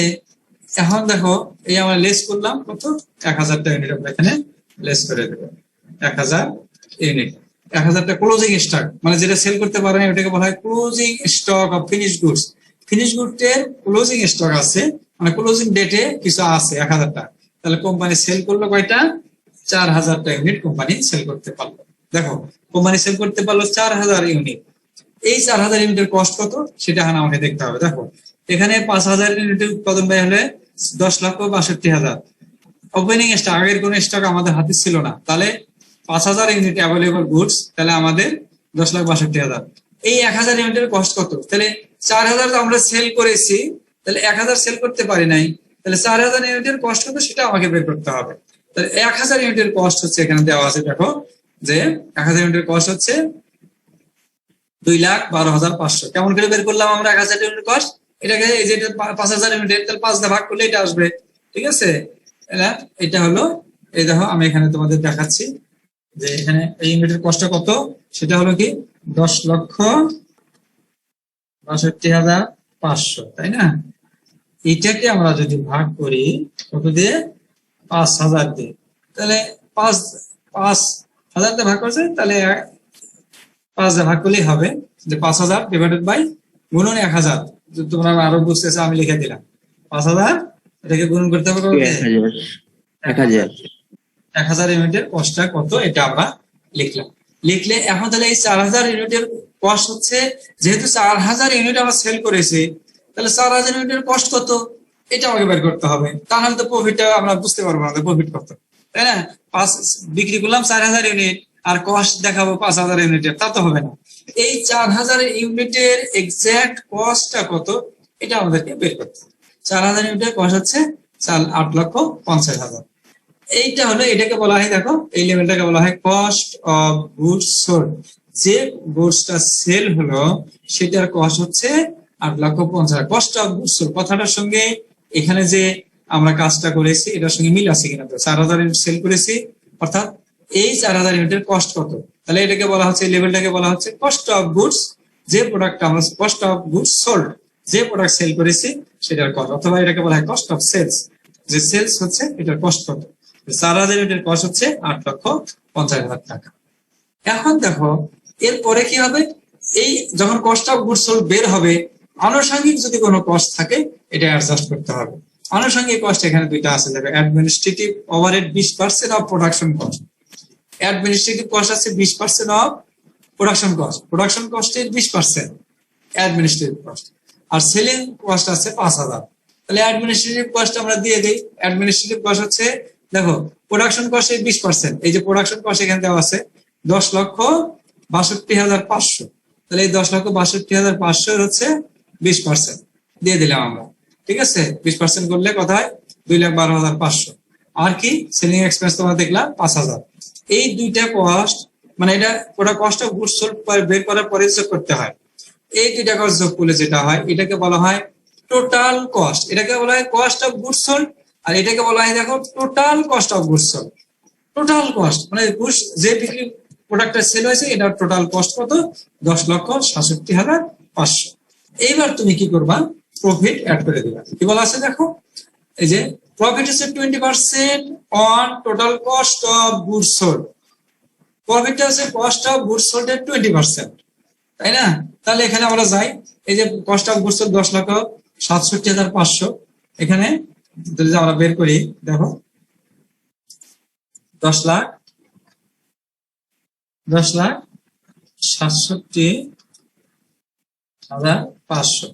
এখন দেখো, এই আমরা লেস করলাম কত, 1,000টা ইউনিট আমরা এখানে লেস করে দেবো। 1,000 ইউনিট, 1,000টা ক্লোজিং স্টক, মানে যেটা সেল করতে পারে না ওটাকে বলা হয় closing stock of finish goods. Finish গুডসের ক্লোজিং স্টক আছে, মানে ক্লোজিং ডেটে কিছু আছে 1,000টা। তাহলে কোম্পানি সেল করলো কয়টা? 4,000টা ইউনিট কোম্পানি সেল করতে পারলো। দেখো, কোম্পানি সেল করতে পারলো 4,000 ইউনিট। এই 4,000 ইউনিটের কস্ট কত সেটা এখন আমাকে দেখতে হবে। দেখো, এখানে 5,000 ইউনিটের উৎপাদন ব্যয় হলে 10,62,000। ওপেনিং স্টক, আগের কোন স্টক আমাদের হাতে ছিল না, তাহলে 5,000 ইউনিট অ্যাভেলেবল গুডস, তাহলে আমাদের 10,62,000। এই 1,000 ইউনিটের কস্ট কত? তাহলে 4,000 আমরা সেল করেছি, তাহলে 1,000 সেল করতে পারি নাই, তাহলে 4,000 ইউনিটের কস্ট কত সেটা আমাকে বের করতে হবে। তাহলে 1,000 ইউনিটের কস্ট হচ্ছে, এখানে দেওয়া আছে, দেখো, যে 1,000 ইউনিটের কস্ট হচ্ছে 2,12,500। কেমন করে বের করলাম আমরা 1,000 ইউনিট কস্ট? এটাকে এই যে 5,000 ইউনিট, তাহলে 5 দিয়ে ভাগ করলে এটা আসবে, ঠিক আছে? এটা হলো, এই দেখো আমি এখানে তোমাদের দেখাচ্ছি যে এখানে এই ইউনিটের কষ্ট কত, সেটা হলো কি 10,62,500, তাই না? এটাকে আমরা যদি ভাগ করি কত দিয়ে? 5,000 দিয়ে, তাহলে 5,000 দিয়ে ভাগ করছে, তাহলে 5 দিয়ে ভাগ করলেই হবে, যে 5,000 ডিভাইডেড বাই গুণন 1,000। তোমরা আরো বুঝতেছো, আমি লিখে দিলাম 5,000, এটাকে গুণন করতে হবে 1,000। 1,000 ইউনিটের কস্টটা কত এটা আমরা লিখলাম। লিখলে এখন তাহলে এই 4,000 ইউনিটের কস্ট হচ্ছে, যেহেতু 4,000 ইউনিট আমরা সেল করেছি, তাহলে 4,000 ইউনিটের কস্ট কত এটা আমাকে বের করতে হবে। তা নাহলে তো প্রফিটটা আমরা বুঝতে পারবো না প্রফিট কত, তাই না? বিক্রি করলাম 4,000 ইউনিট আর কস্ট দেখাবো 5,000 ইউনিটের, তা তো হবে না। এই 4,000 ইউনিটের এক্সাক্ট কস্টটা কত এটা আমাদেরকে বের করতে হবে। 4,000 ইউনিটের কস্ট হচ্ছে 8,50,000। এইটা হলো, এটাকে বলা হয়, দেখো, এই লেভেলটাকে বলা হয় কস্ট অফ গুডস সোল্ড। যে গুডসটা সেল হলো সেটার কস্ট হচ্ছে 8,50,000। কস্ট অফ গুডস সোল্ড কথাটার সঙ্গে এখানে যে আমরা কাজটা করেছি এটার সঙ্গে মিল আছে কিনা? তো 4,000 ইউনিট সেল করেছি, অর্থাৎ এই 4,000 ইউনিটের কস্ট কত, তাহলে এটাকে বলা হচ্ছে, এই লেভেলটাকে বলা হচ্ছে কস্ট অফ গুডস। যে প্রোডাক্ট আমরা, কস্ট অফ গুডস সোল্ড, যে প্রোডাক্ট সেল করেছি সেটার কস্ট, অথবা এটাকে বলা হয় কস্ট অফ সেলস, যে সেলস হচ্ছে এটার কস্ট কত। 4,000 ইউনিটের কস্ট হচ্ছে 8,50,000 টাকা। এখন দেখো এরপরে কি হবে, এই যখন কস্ট অফ গুডস সোল্ড বের হবে, আনুষঙ্গিক যদি কোনো কস্ট থাকে এটা অ্যাডজাস্ট করতে হবে। আনুষঙ্গিক কস্ট এখানে দুইটা আছে, দেখো, administrative overhead 20% of production cost. Administrative cost আছে 20% অফ প্রোডাকশন কস্ট, প্রোডাকশন কস্টের 20% অ্যাডমিনিস্ট্রেটিভ কস্ট, আর সেলিং কস্ট আছে 5,000। তাহলে অ্যাডমিনিস্ট্রেটিভ কস্ট আমরা দিয়ে দিই। অ্যাডমিনিস্ট্রেটিভ কস্ট হচ্ছে, দেখো, প্রোডাকশন কস্টের 20%, এই যে প্রোডাকশন কস্ট এখানে দেওয়া আছে 10,62,500। তাহলে এই 10,62,500 হচ্ছে 20% দিয়ে দিলাম আমরা, ঠিক আছে? 20% করলে কথা হয় 2,12,500। আর কি সেলিং এক্সপেন্স তোমরা দেখলাম 5,000। এই দুইটা কস্ট মানে এটা পুরো কস্ট অফ গুডস সোল্ড বের করার পরে যোগ করতে হয়। এই দুইটা কস্ট যোগ করলে যেটা হয় এটাকে বলা হয় টোটাল কস্ট। এটাকে বলা হয় কস্ট অফ গুডস সোল্ড, আর এটাকে বলা হয় দেখো total cost of goods sold. Total cost মানে যে বিক্রি প্রোডাক্টটা সেল হয়েছে এটা টোটাল কস্ট কত? 10,67,500। এইবার তুমি কি করবা? প্রফিট অ্যাড করে দিবা। কি বলা আছে দেখো, এই যে প্রফিট হচ্ছে 20% on total cost of goods sold. প্রফিটটা হচ্ছে কস্ট অফ গুডস সোল্ড এর 20%, তাই না? তাহলে এখানে আমরা যাই, এই যে কস্ট অফ গুডস সোল্ড 10,67,500, এখানে যদি আমরা বের করি দেখো 10,67,500,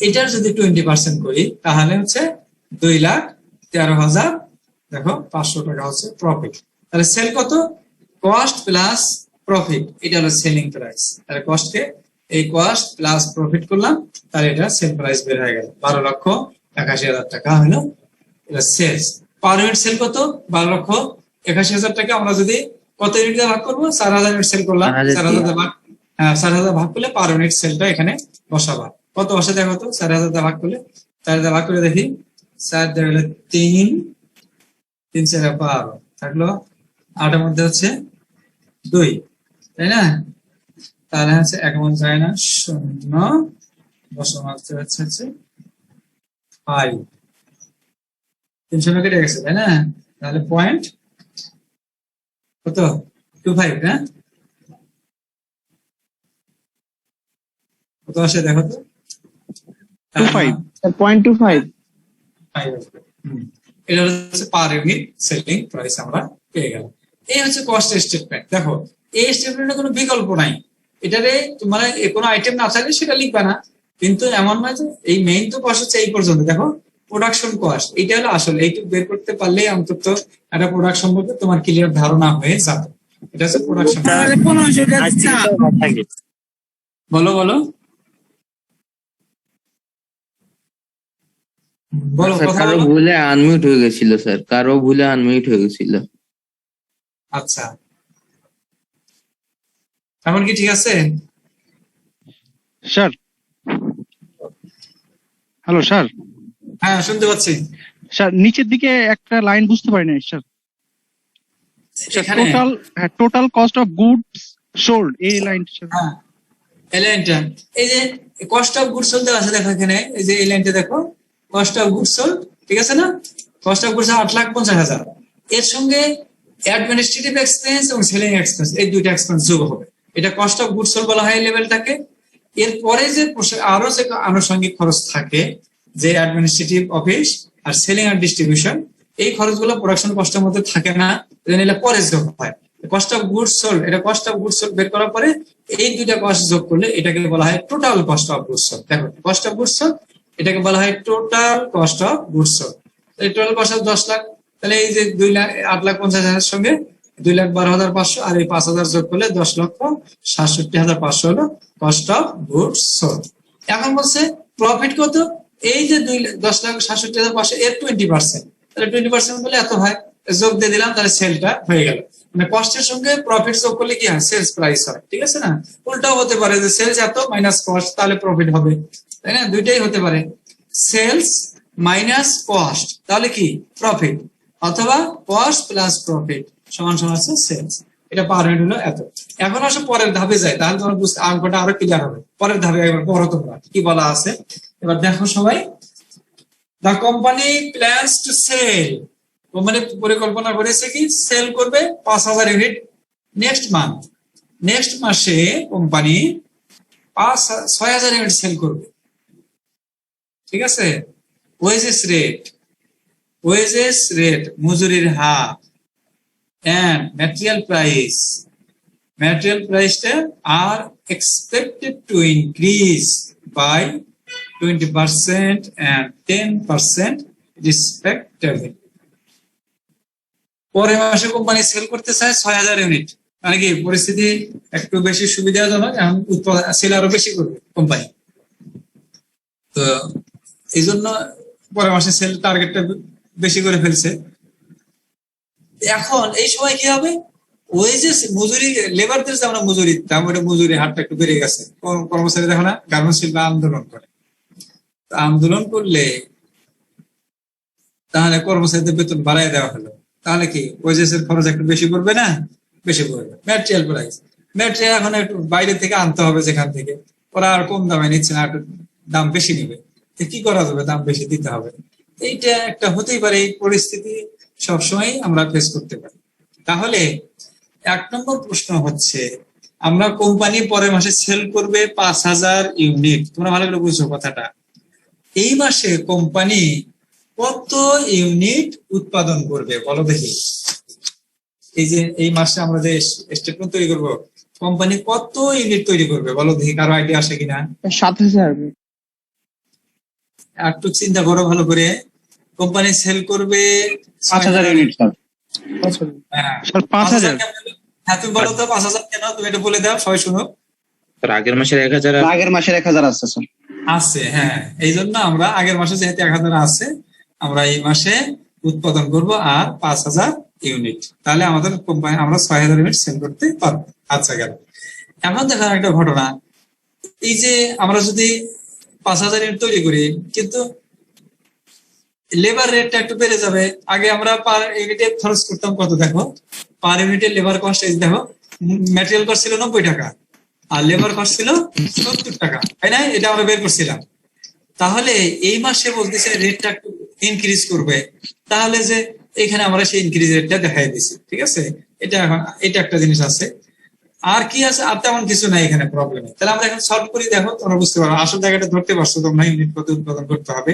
এটার যদি 20% করি তাহলে হচ্ছে 2,13,000 দেখো 500 টাকা হচ্ছে প্রফিট। তাহলে সেল কত? কস্ট প্লাস প্রফিট, এটা হলো সেলিং প্রাইস। তাহলে কস্টকে এই কস্ট প্লাস প্রফিট করলাম, তাহলে এটা সেল প্রাইস বের হয়ে গেল 12,81,000 টাকা হলো এটা সেলস। পার ইউনিট সেল কত? 12,81,000 টাকা। আমরা যদি কত ইউনিট দিয়ে ভাগ করবো? 4,000 ইউনিট সেল করলাম। 4,000 দিয়ে ভাগ, 4,000 ভাগ করলে পার ইউনিট সেলটা এখানে বসাবা। কত বসে দেখো তো? 4,000 দিয়ে ভাগ করলে, 4 দিয়ে ভাগ করে দেখি, 4 দিয়ে গেলে 3, 3 4 12 থাকলো, 8 এর মধ্যে হচ্ছে 2, তাই না? তাহলে হচ্ছে 1 মন যায় না, 0 দশম হচ্ছে 5, 300 কেটে গেছে, তাই না? তাহলে পয়েন্ট কত? 25 না? কত আসে দেখো তো? 25 0.25 এটা হচ্ছে পার ইউনিট সেলিং প্রাইস আমরা পেয়ে গেলাম। এই হচ্ছে কস্ট স্টেটমেন্ট। দেখো এই স্টেটমেন্টের কোনো বিকল্প নাই, এটারে তোমার কোনো আইটেম না থাকলে সেটা লিখবে না, কিন্তু এমন নয় যে এই মেইন তো কস্ট হচ্ছে এই পর্যন্ত। দেখো প্রোডাকশন কস্ট, এটা হলো আসলে এইটুকু বের করতে পারলেই অন্তত একটা প্রোডাক্ট সম্পর্কে তোমার ক্লিয়ার ধারণা হয়ে যাবে। এটা হচ্ছে প্রোডাকশন। বলো বলো বলো স্যার, কথা কারো বলো। ভুলে আনমিউট হয়ে গেছিল স্যার, কারো ভুলে আনমিউট হয়ে গেছিল। আচ্ছা, এখন কি ঠিক আছে? Sir, hello sir. হ্যাঁ শুনতে পাচ্ছি। স্যার নিচের দিকে একটা লাইন বুঝতে পারি না স্যার। এখানে total cost of goods sold, এই লাইন স্যার। হ্যাঁ এই লাইনটা, এই যে কস্ট অফ গুডস সোল্ড আছে দেখো এখানে, এই যে এই লাইনটা দেখো কস্ট অফ গুডস সোল্ড, ঠিক আছে না? কস্ট অফ গুডস 8,50,000, এর সঙ্গে অ্যাডমিনিস্ট্রেটিভ এক্সপেন্স এবং সেলিং এক্সপেন্স এই দুইটা এক্সপেন্স যোগ হবে, এটা কস্ট অফ গুডস সোল্ড বলা হয় এই লেভেলটাকে। এরপরে যে আরো যে আনুষঙ্গিক খরচ থাকে, যে অ্যাডমিনিস্ট্রেটিভ অফিস আর সেলিং আর ডিস্ট্রিবিউশন, এই খরচগুলো প্রোডাকশন কস্টের মধ্যে থাকে না, এটা পরে যোগ হয়। কস্ট অফ গুডস সোল্ড, এটা কস্ট অফ গুডস সোল্ড বের করার পরে এই দুইটা কস্ট যোগ করলে এটাকে বলা হয় total cost of goods sold. দেখো কস্ট অফ গুডস সোল্ড, এটাকে বলা হয় total cost of goods sold. এই টোটাল কস্ট অফ 10 লাখ, তাহলে এই যে 8,50,000 সঙ্গে 2,12,500 আর এই 5,000 যোগ করলে 10,67,500 হলো কস্ট অফ গুডস সোল্ড। এখন বলছে প্রফিট কত? এই যে 10,67,500 এর 20%, তাহলে 20% বলে এত হয়, যোগ দিয়ে দিলাম, তাহলে সেলটা হয়ে গেল। মানে কস্টের সঙ্গে প্রফিট যোগ করলে কি হয়? সেলস প্রাইস হয়, ঠিক আছে না? উল্টাও হতে পারে যে সেলস এত মাইনাস কস্ট, তাহলে প্রফিট হবে, তাই না? দুইটাই হতে পারে, সেলস মাইনাস কস্ট তাহলে কি প্রফিট, অথবা কস্ট প্লাস প্রফিট সমান সমান হচ্ছে সেলস। এটা পার ইউনিট হলো এত। এখন আসলে পরের ধাপে যায়, তাহলে তোমার বুঝতে অঙ্কটা আরো ক্লিয়ার হবে। পরের ধাপে একবার পড়ো তোমরা কি বলা আছে। এবার দেখো সবাই, the company plans to sell, company পরিকল্পনা করেছে কি সেল করবে 5,000 ইউনিট নেক্সট মান্থ। নেক্সট মাসে কোম্পানি 6,000 ইউনিট সেল করবে, ঠিক আছে? ওয়েজেস রেট মজুরির হার and material price are expected to increase by 20% and 10% respectively. পরের মাসে কোম্পানি সেল করতে চায় 6,000 ইউনিট, মানে কি পরিস্থিতি একটু বেশি সুবিধাজনক, এখন উৎপাদন সেল আরো বেশি করবে কোম্পানি। তো এই জন্য পরের মাসে সেল টার্গেটটা বেশি করে ফেলছে। এখন এই সময় কি হবে, ওই যে মজুরি লেবারদের যে আমরা মজুরি দিতাম, ওটা মজুরি হারটা একটু বেড়ে গেছে। কর্মচারী দেখো না গার্মেন্টস শিল্পে আন্দোলন করে, আন্দোলন করলে তাহলে কর্মচারীদের বেতন বাড়াই দেওয়া হলো, তাহলে কি ওয়েজেস এর খরচ একটু বেশি পড়বে না? বেশি পড়বে। ম্যাটেরিয়াল প্রাইস, ম্যাটেরিয়াল এখন একটু বাইরে থেকে আনতে হবে, যেখান থেকে ওরা আর কম দামে নিচ্ছে না, একটু দাম বেশি নেবে। কি করা যাবে, দাম বেশি দিতে হবে। এইটা একটা হতেই পারে, এই পরিস্থিতি সবসময় আমরা ফেস করতে পারি। তাহলে 1 নম্বর প্রশ্ন হচ্ছে, আমরা কোম্পানি পরের মাসে সেল করবে 5,000 ইউনিট। তোমরা ভালো করে বুঝছো কথাটা। এই মাসে কোম্পানি কত ইউনিট উৎপাদন করবে বলো দেখি। এই যে এই মাসে আমরা যে স্টেটমেন্ট তৈরি করব, কোম্পানি কত ইউনিট তৈরি করবে বলো দেখি, কারো আইডিয়া আসে কিনা? 7,000। একটু চিন্তা করো ভালো করে। কোম্পানি সেল করবে 5,000 ইউনিট স্যার। হ্যাঁ, স্যার 5,000। হ্যাঁ, তুমি বলো তো 5,000 কেন, তুমি এটা বলে দাও, সবাই শুনো। স্যার আগের মাসের 1,000 আগের মাসের 1,000 আছে স্যার। আছে, হ্যাঁ, এই জন্য আমরা আগের মাসে যেহেতু 1,000 আছে, আমরা এই মাসে উৎপাদন করব আর 5,000 ইউনিট। তাহলে আমাদের কোম্পানি আমরা 6,000 ইউনিট সেল করতে পারবো। আচ্ছা, গেল। এখন দেখো একটা ঘটনা, এই যে আমরা যদি 5,000 ইউনিট তৈরি করি, কিন্তু লেবার রেটটা একটু বেড়ে যাবে। আগে আমরা পার ইউনিটে খরচ করতাম কত, দেখো পার ইউনিটে লেবার কস্ট, এই দেখো ম্যাটেরিয়াল কস্ট ছিল 90 টাকা আর লেবার কস্ট ছিল 70 টাকা, তাই না? এটা আমরা বের করছিলাম। তাহলে এই মাসে বলতেছে রেটটা একটু ইনক্রিজ করবে, তাহলে যে এখানে আমরা সেই ইনক্রিজ রেটটা দেখাই দিছি, ঠিক আছে? এটা একটা জিনিস আছে। আর কি আছে? আর তেমন কিছু নাই এখানে প্রবলেম। তাহলে আমরা এখন সলভ করি, দেখো তোমরা বুঝতে পারো, আসল জায়গাটা ধরতে পারছো তোমরা, ইউনিট কত উৎপাদন করতে হবে।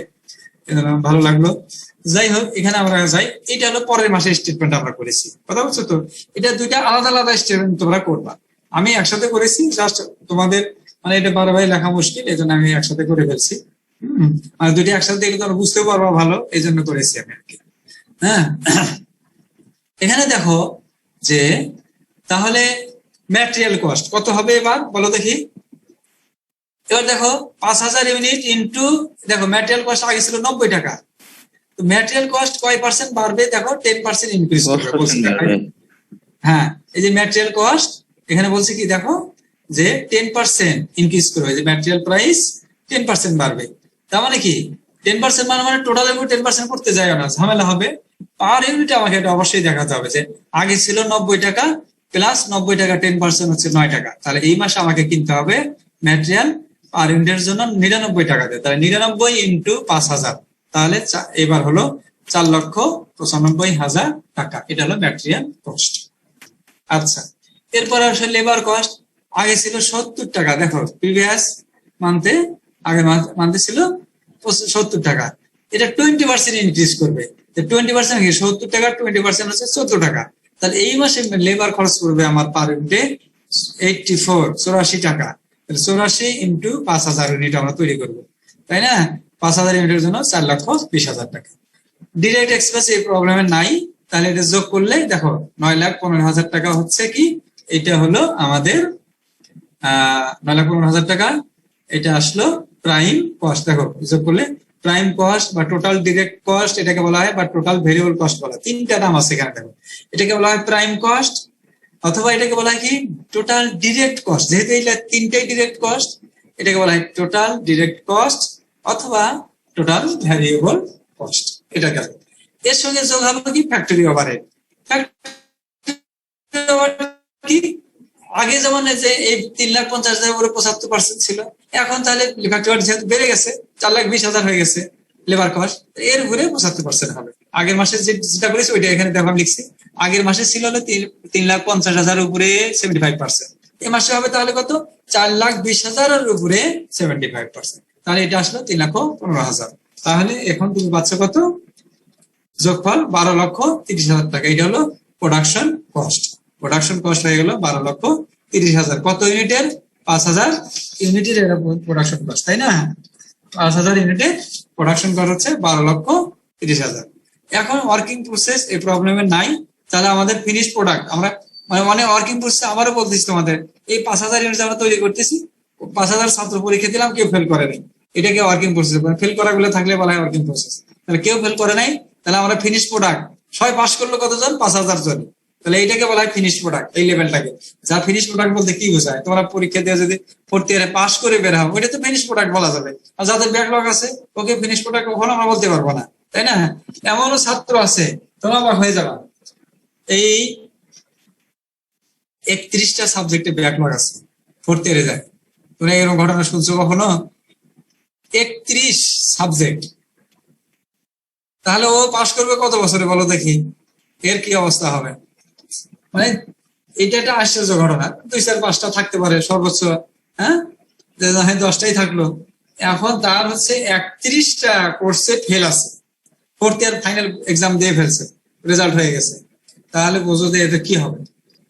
ভালো লাগলো। যাই হোক, এখানে আমরা যাই, এটা হলো পরের মাসের স্টেটমেন্ট আমরা করেছি, কথা বলছো তো? এটা দুইটা আলাদা আলাদা স্টেটমেন্ট তোমরা করবা, আমি একসাথে করেছি, জাস্ট তোমাদের মানে এটা বারবার লেখা মুশকিল, এই জন্য আমি একসাথে করে ফেলছি। আর দুইটা একসাথে দেখলে তোমরা বুঝতেও পারবা ভালো, এই জন্য করেছি আমি আর কি। হ্যাঁ, এখানে দেখো যে তাহলে ম্যাটেরিয়াল কস্ট কত হবে এবার বলো দেখি। এবার দেখো 5,000 ইউনিট ইন্টু, দেখো ম্যাটেরিয়াল কস্ট আগে ছিল 90 টাকা, তো ম্যাটেরিয়াল কস্ট কয় পার্সেন্ট বাড়বে? দেখো 10% ইনক্রিজ করবে বলছে। হ্যাঁ, এই যে ম্যাটেরিয়াল কস্ট এখানে বলছে কি, দেখো যে 10% ইনক্রিজ করবে, যে ম্যাটেরিয়াল প্রাইস 10% বাড়বে। তার মানে কি 10% মানে টোটাল উপর 10% করতে যায় না, ঝামেলা হবে। পার ইউনিটে আমাকে এটা অবশ্যই দেখাতে হবে যে আগে ছিল 90 টাকা প্লাস 90 টাকা 10% হচ্ছে 9 টাকা। তাহলে এই মাসে আমাকে কিনতে হবে ম্যাটেরিয়াল পার ইউনিটের জন্য 99 টাকা দেয়, তাহলে 99 ইন্টু 5,000, তাহলে এবার হলো 4,95,000 টাকা। এটা হলো ম্যাটেরিয়াল কস্ট। আচ্ছা, এরপর আসলে লেবার কস্ট আগে ছিল 70 টাকা, দেখো প্রিভিয়াস মান্থে আগের মান্থে ছিল 70 টাকা, এটা 20% ইনক্রিজ করবে। 20% কি 70 টাকা 20% হচ্ছে 14 টাকা। তাহলে এই মাসে লেবার খরচ করবে আমার পার ইউনিটে 84 টাকা। 84 ইন্টু 5,000 ইউনিট আমরা তৈরি করবো, তাই না? 5,000 ইউনিটের জন্য 4,20,000 টাকা। ডিরেক্ট এক্সপেন্স এই প্রবলেমে নাই, তাহলে এটা যোগ করলে দেখো 9,15,000 টাকা হচ্ছে কি, এটা হলো আমাদের 9,15,000 টাকা। এটা আসলো প্রাইম কস্ট। দেখো যোগ করলে প্রাইম কস্ট বা টোটাল ডিরেক্ট কস্ট এটাকে বলা হয়, বা টোটাল ভেরিয়েবল কস্ট বলা হয়। তিনটা নাম আছে এখানে, দেখো এটাকে বলা হয় প্রাইম কস্ট, অথবা এটাকে বলা হয় কি টোটাল ডিরেক্ট কস্ট, যেহেতু এই তিনটাই ডিরেক্ট কস্ট এটাকে বলা হয় টোটাল ডিরেক্ট কস্ট অথবা টোটাল ভ্যারিয়েবল কস্ট। এটা গেল। এর সঙ্গে যোগ হবে কি ফ্যাক্টরি ওভারহেড। কি আগে যেমন যে এই 3,50,000 উপরে 75% ছিল, এখন তাহলে ফ্যাক্টরি যেহেতু বেড়ে গেছে 4,20,000 হয়ে গেছে লেবার কস্ট, এর উপরে 75% হবে। আগের মাসে যেটা করেছি ওইটা এখানে দেখো আমি লিখছি, আগের মাসে ছিল হলো 3,50,000 উপরে 75%, এই মাসে হবে তাহলে কত 4,20,000 এর উপরে 75%, তাহলে এটা আসলো 3,15,000। তাহলে এখন তুমি পাচ্ছ কত, যোগফল 12,30,000 টাকা। এটা হলো প্রোডাকশন কস্ট। প্রোডাকশন কস্ট হয়ে গেল 12,30,000। কত ইউনিটের? 5,000 ইউনিটের প্রোডাকশন কস্ট, তাই না? 5,000 ইউনিটের প্রোডাকশন কস্ট হচ্ছে 12,30,000। এখন ওয়ার্কিং প্রসেস এই প্রবলেমে নাই, তাহলে আমাদের ফিনিশ প্রোডাক্ট আমরা মানে ওয়ার্কিং প্রসেস আবারও বলতেছি তোমাদের, এই 5,000 ইউনিট আমরা তৈরি করতেছি, 5,000 ছাত্র পরীক্ষা দিলাম, কেউ ফেল করে নাই, এটাকে ওয়ার্কিং প্রসেস। ফেল করা গুলো থাকলে বলা হয় ওয়ার্কিং প্রসেস। তাহলে কেউ ফেল করে নাই, তাহলে আমরা ফিনিশ প্রোডাক্ট সবাই পাস করলো কতজন? 5,000 জন। তাহলে এইটাকে বলা হয় ফিনিশ প্রোডাক্ট, এই লেভেলটাকে। যা ফিনিশ প্রোডাক্ট বলতে কি বোঝায়? তোমরা পরীক্ষা দিয়ে যদি 4th ইয়ারে পাস করে বের হও, ওইটা তো ফিনিশ প্রোডাক্ট বলা যাবে। আর যাদের ব্যাকলগ আছে ওকে ফিনিশ প্রোডাক্ট কখনো আমরা বলতে পারবো না, তাই না? এমনও ছাত্র আছে, তোমরা অবাক হয়ে যাবা, এই 31টা সাবজেক্টে ব্যাকলগ আছে, 4th ইয়ারে যায়। তোমরা এরকম ঘটনা শুনছো কখনো? 31 সাবজেক্ট, তাহলে ও পাস করবে কত বছরে বলো দেখি? এর কি অবস্থা হবে? মানে এটা একটা আশ্চর্য ঘটনা। 2-4-5টা থাকতে পারে সর্বোচ্চ, হ্যাঁ, 10টাই থাকলো। এখন তার হচ্ছে 31টা কোর্সে ফেল আছে, 4th ইয়ার ফাইনাল এক্সাম দিয়ে ফেলছে, রেজাল্ট হয়ে গেছে। তাহলে বোঝো যে এটা কি হবে।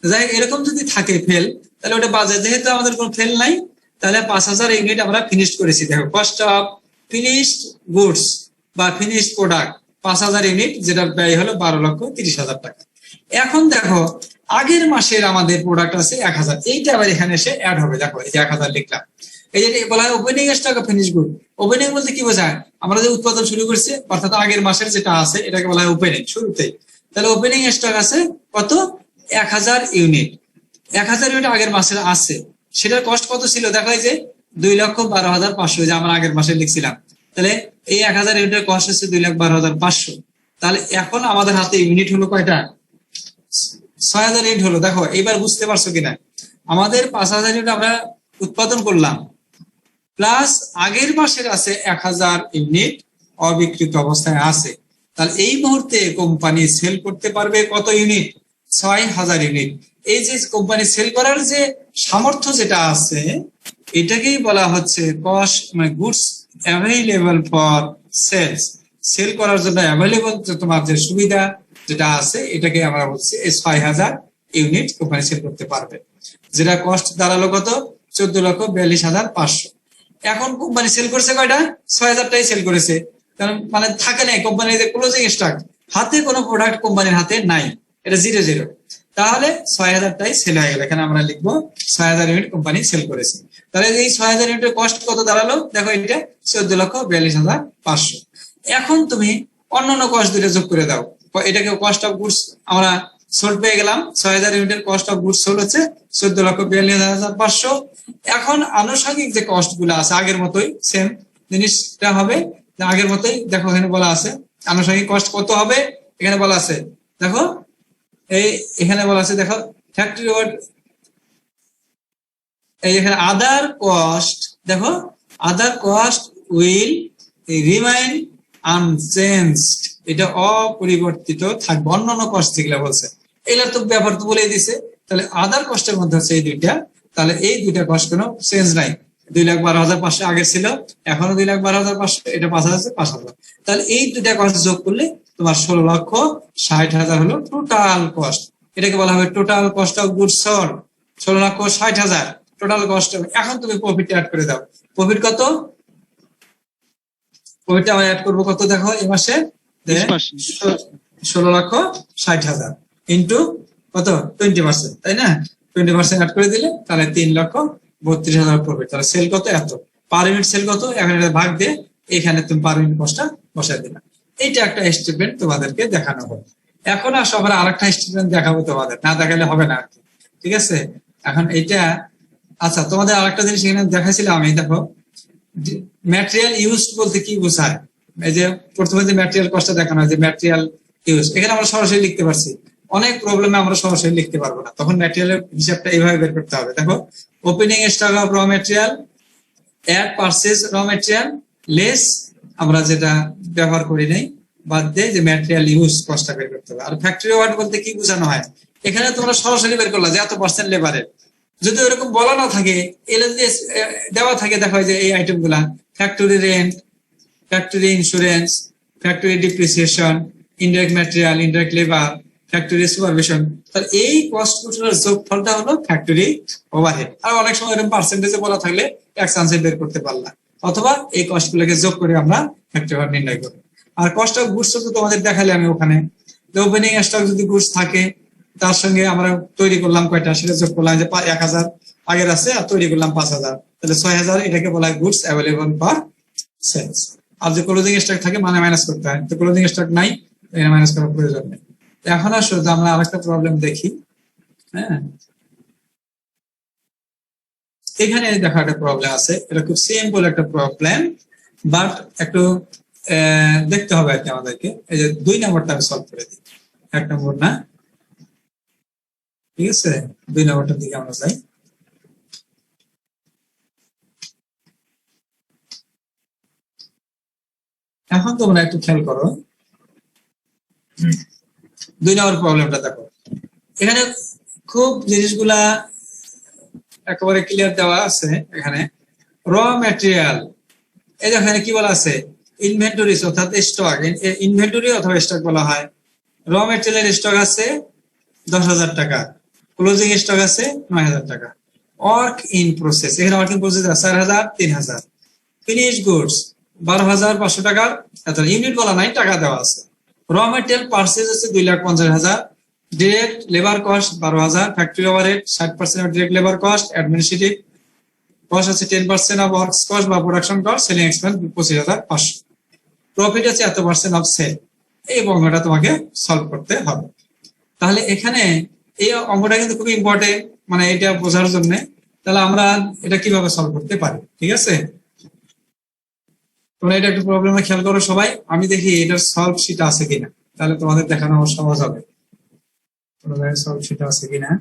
যাই হোক, এরকম যদি থাকে ফেল, তাহলে ওটা বাজে। যেহেতু আমাদের কোনো ফেল নাই, তাহলে 5,000 ইউনিট আমরা ফিনিশ করেছি। দেখো, কস্ট অফ ফিনিশড গুডস বা ফিনিশড প্রোডাক্ট 5,000 ইউনিট, যেটা ব্যয় হলো 12,30,000 টাকা। এখন দেখো, আগের মাসের আমাদের প্রোডাক্ট আছে 1,000, এইটা আবার এখানে এসে অ্যাড হবে। দেখো, এই যে 1,000 লিখলাম, এই যে বলা হয় opening stock of finish good. Opening বলতে কি বোঝায়? আমরা যে উৎপাদন শুরু করছি, অর্থাৎ আগের মাসের যেটা আছে, এটাকে বলা হয় ওপেনিং, শুরুতেই। তাহলে ওপেনিং স্টক আছে কত? 1,000 ইউনিট। 1,000 ইউনিট আগের মাসের আছে, সেটার কস্ট কত ছিল? দেখো, এই যে 2,12,500, যে আমরা আগের মাসে লিখছিলাম। তাহলে এই 1,000 ইউনিটের কস্ট হচ্ছে 2,12,500। তাহলে এখন আমাদের হাতে ইউনিট হলো কয়টা? 6,000 ইউনিট হলো। দেখো, এবার বুঝতে পারছো কিনা? আমাদের 5,000 ইউনিট আমরা উৎপাদন করলাম, প্লাস আগের মাসের আছে 1,000 ইউনিট অবিকৃত অবস্থায় আছে। তাহলে এই মুহূর্তে কোম্পানি সেল করতে পারবে কত ইউনিট? 6,000 ইউনিট। এই যে কোম্পানি সেল করার যে সামর্থ্য যেটা আছে, এটাকেই বলা হচ্ছে কস্ট, মানে goods available for sales. Sell করার জন্য অ্যাভেলেবল তোমার যে সুবিধা যেটা আছে, এটাকে আমরা বলছি এই 6,000 ইউনিট কোম্পানি সেল করতে পারবে, যেটা কস্ট দাঁড়ালো কত? 14,42,500। এখন কোম্পানি সেল করছে কয়টা? 6,000টাই সেল করেছে। কারণ মানে থাকে নাই কোম্পানির যে ক্লোজিং স্টক, হাতে কোনো প্রোডাক্ট কোম্পানির হাতে নাই, এটা 0-0। তাহলে 6,000টাই সেল হয়ে গেল। এখানে আমরা লিখবো 6,000 ইউনিট কোম্পানি সেল করেছে। তাহলে এই 6,000 ইউনিটের কস্ট কত দাঁড়ালো? দেখো, এটা 14,42,500। এখন তুমি অন্যান্য কস্ট দুটো যোগ করে দাও। এটাকে কস্ট অফ গুডস আমরা সোল্ড পেয়ে গেলাম। 6,000 ইউনিটের কস্ট অফ গুডস সোল্ড হচ্ছে 14,42,500। এখন আনুষঙ্গিক যে কস্ট গুলো আছে আগের মতোই সেম জিনিসটা হবে, আগের মতোই। দেখো, এখানে বলা আছে আনুষঙ্গিক কস্ট কত হবে। এখানে বলা আছে, দেখো, এখানে বলা আছে, দেখো, ফ্যাক্টরি ওভার, এই এখানে আদার কস্ট, দেখো, আদার কস্ট উইল রিমাইন আনচেঞ্জড, এটা অপরিবর্তিত থাকবে। অন্যান্য কস্ট যেগুলো বলছে, এগুলোর তো ব্যাপার তো বলেই দিছে। তাহলে আদার কস্টের মধ্যে হচ্ছে এই দুইটা। তাহলে এই দুইটা কস্ট কোনো চেঞ্জ নাই। 2,12,500 আগে ছিল, এখনো 2,12,500, এটা 5,000। তাহলে এই দুইটা কস্ট যোগ করলে তোমার 16,60,000 হলো টোটাল কস্ট। এটাকে বলা হবে total cost of goods sold. 16,60,000 total cost. এখন তুমি প্রফিট অ্যাড করে দাও। প্রফিট কত? প্রফিটটা আমরা অ্যাড করবো কত? দেখো, এই মাসে 16,60,000 ইন্টু কত? 20%, তাই না? 20% অ্যাড করে দিলে তাহলে 3,32,000 প্রফিট। তাহলে সেল কত? এত। পার ইউনিট সেল কত? এখানে ভাগ দিয়ে এখানে তুমি পার ইউনিট কস্টটা বসাই দিলা। এইটা একটা স্টেটমেন্ট তোমাদেরকে দেখানো হবে। এখন আর সবার আরেকটা স্টেটমেন্ট দেখাবো তোমাদের, না দেখালে হবে না আর কি, ঠিক আছে? এখন এইটা, আচ্ছা, তোমাদের আরেকটা জিনিস এখানে দেখাইছিলাম আমি। দেখো, ম্যাটেরিয়াল ইউজ বলতে কি বোঝায়? এই যে প্রথমে যে ম্যাটেরিয়াল কস্টটা দেখানো হয়, যে ম্যাটেরিয়াল ইউজ, এখানে আমরা সরাসরি লিখতে পারছি। অনেক প্রবলেমে আমরা সরাসরি লিখতে পারবো না, তখন ম্যাটেরিয়ালের হিসাবটা এইভাবে বের করতে হবে। দেখো, ওপেনিং স্টক অফ র ম্যাটেরিয়াল অ্যাট পারচেজ র ম্যাটেরিয়াল লেস, আমরা যেটা ব্যবহার করি নাই বাদ দিয়ে যে ম্যাটেরিয়াল ইউজ কস্টটা বের করতে হবে। আর ফ্যাক্টরি ওভারহেড বলতে কি বোঝানো হয়? এখানে তোমরা সরাসরি বের করলা যে এত পার্সেন্ট লেবারের। যদি ওরকম বলা না থাকে, এলে দেওয়া থাকে, দেখো যে এই আইটেম গুলা, factory rent, factory insurance, factory depreciation, indirect material, indirect labour, factory supervision. তাহলে এই কস্ট গুলোর যোগফলটা হলো ফ্যাক্টরি ওভারহেড। আর অনেক সময় এরকম পার্সেন্টেজে বলা থাকলে এক চান্সে বের করতে পারলাম, অথবা এই কস্ট গুলোকে যোগ করে আমরা ফ্যাক্টরি ওভারহেড নির্ণয় করি। আর কস্ট অফ গুডস তো তোমাদের দেখালে আমি ওখানে, ওপেনিং স্টক যদি গুডস থাকে, তার সঙ্গে আমরা তৈরি করলাম কয়টা, সেটা যোগ করলাম, যে 1,000 আগের আছে, আর তৈরি করলাম 5,000, তাহলে 6,000। এটাকে বলা হয় গুডস অ্যাভেলেবল ফর সেলস। আর যে ক্লোজিং স্টক থাকে মানে মাইনাস করতে হয়, তো ক্লোজিং স্টক নাই, এখানে মাইনাস করার প্রয়োজন নেই। এখন আসো যে আমরা আরেকটা প্রবলেম দেখি। হ্যাঁ, এখানে দেখো একটা প্রবলেম আছে, এটা খুব সিম্পল একটা প্রবলেম, বাট একটু দেখতে হবে আর কি আমাদেরকে। এই যে 2 নম্বরটা আমি সলভ করে দিই, 1 নম্বর না, ঠিক আছে। 2 নম্বরটার দিকে আমরা যাই। এখন তোমরা একটু খেয়াল করো, 2 নম্বর প্রবলেমটা দেখো। এখানে খুব জিনিসগুলা একেবারে ক্লিয়ার দেওয়া আছে। এখানে র ম্যাটেরিয়াল, এই দেখো এখানে কি বলা আছে, ইনভেন্টরিজ অর্থাৎ স্টক, ইনভেন্টরি অথবা স্টক বলা হয়। র ম্যাটেরিয়ালের স্টক আছে 10,000 টাকা, ক্লোজিং স্টক আছে 9,000 টাকা। ওয়ার্ক ইন প্রসেস, এখানে work in process 4,000, 3,000। Finish goods 12,500 টাকার, ইউনিট বলা নাই, টাকা দেওয়া আছে। র ম্যাটেরিয়াল পার্সেস আছে 2,50,000। Direct labour cost 12,000। Factory overhead 60% of direct labour cost. Administrative cost আছে 10% অফ ওয়ার্কস কস্ট বা production cost. Selling expense 25,500। Profit আছে এত % অফ সেল। এই অঙ্কটা তোমাকে সলভ করতে হবে। তাহলে এখানে এই অঙ্কটা কিন্তু খুব ইম্পর্টেন্ট, মানে এটা বোঝার জন্য। তাহলে আমরা এটা কিভাবে সলভ করতে পারি, ঠিক আছে। তোমরা এটা একটু প্রবলেমে খেয়াল করো সবাই, আমি দেখি এটার সলভ শিট আছে কিনা, তাহলে তোমাদের দেখানো আমার সহজ হবে। তোমাদের সলভ শিট আছে কিনা।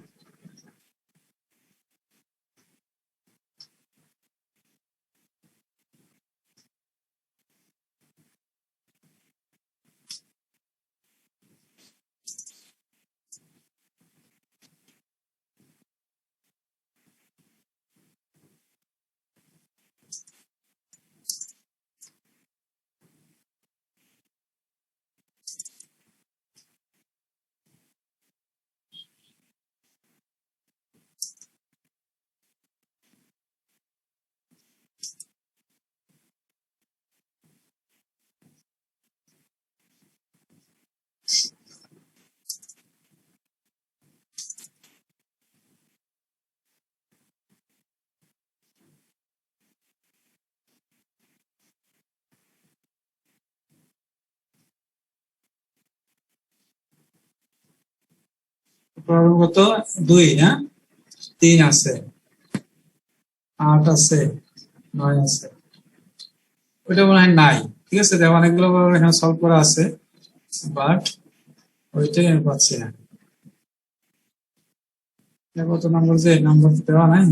প্রবলেম কত, 2 না 3 আছে, 8 আছে, 9 আছে। ওইটা মনে হয় নাই, ঠিক আছে। দেখো অনেকগুলো প্রবলেম এখানে সলভ করা আছে, বাট ওইটাই আমি পাচ্ছি না। কত নম্বর, যে নাম্বার দেওয়া নাই।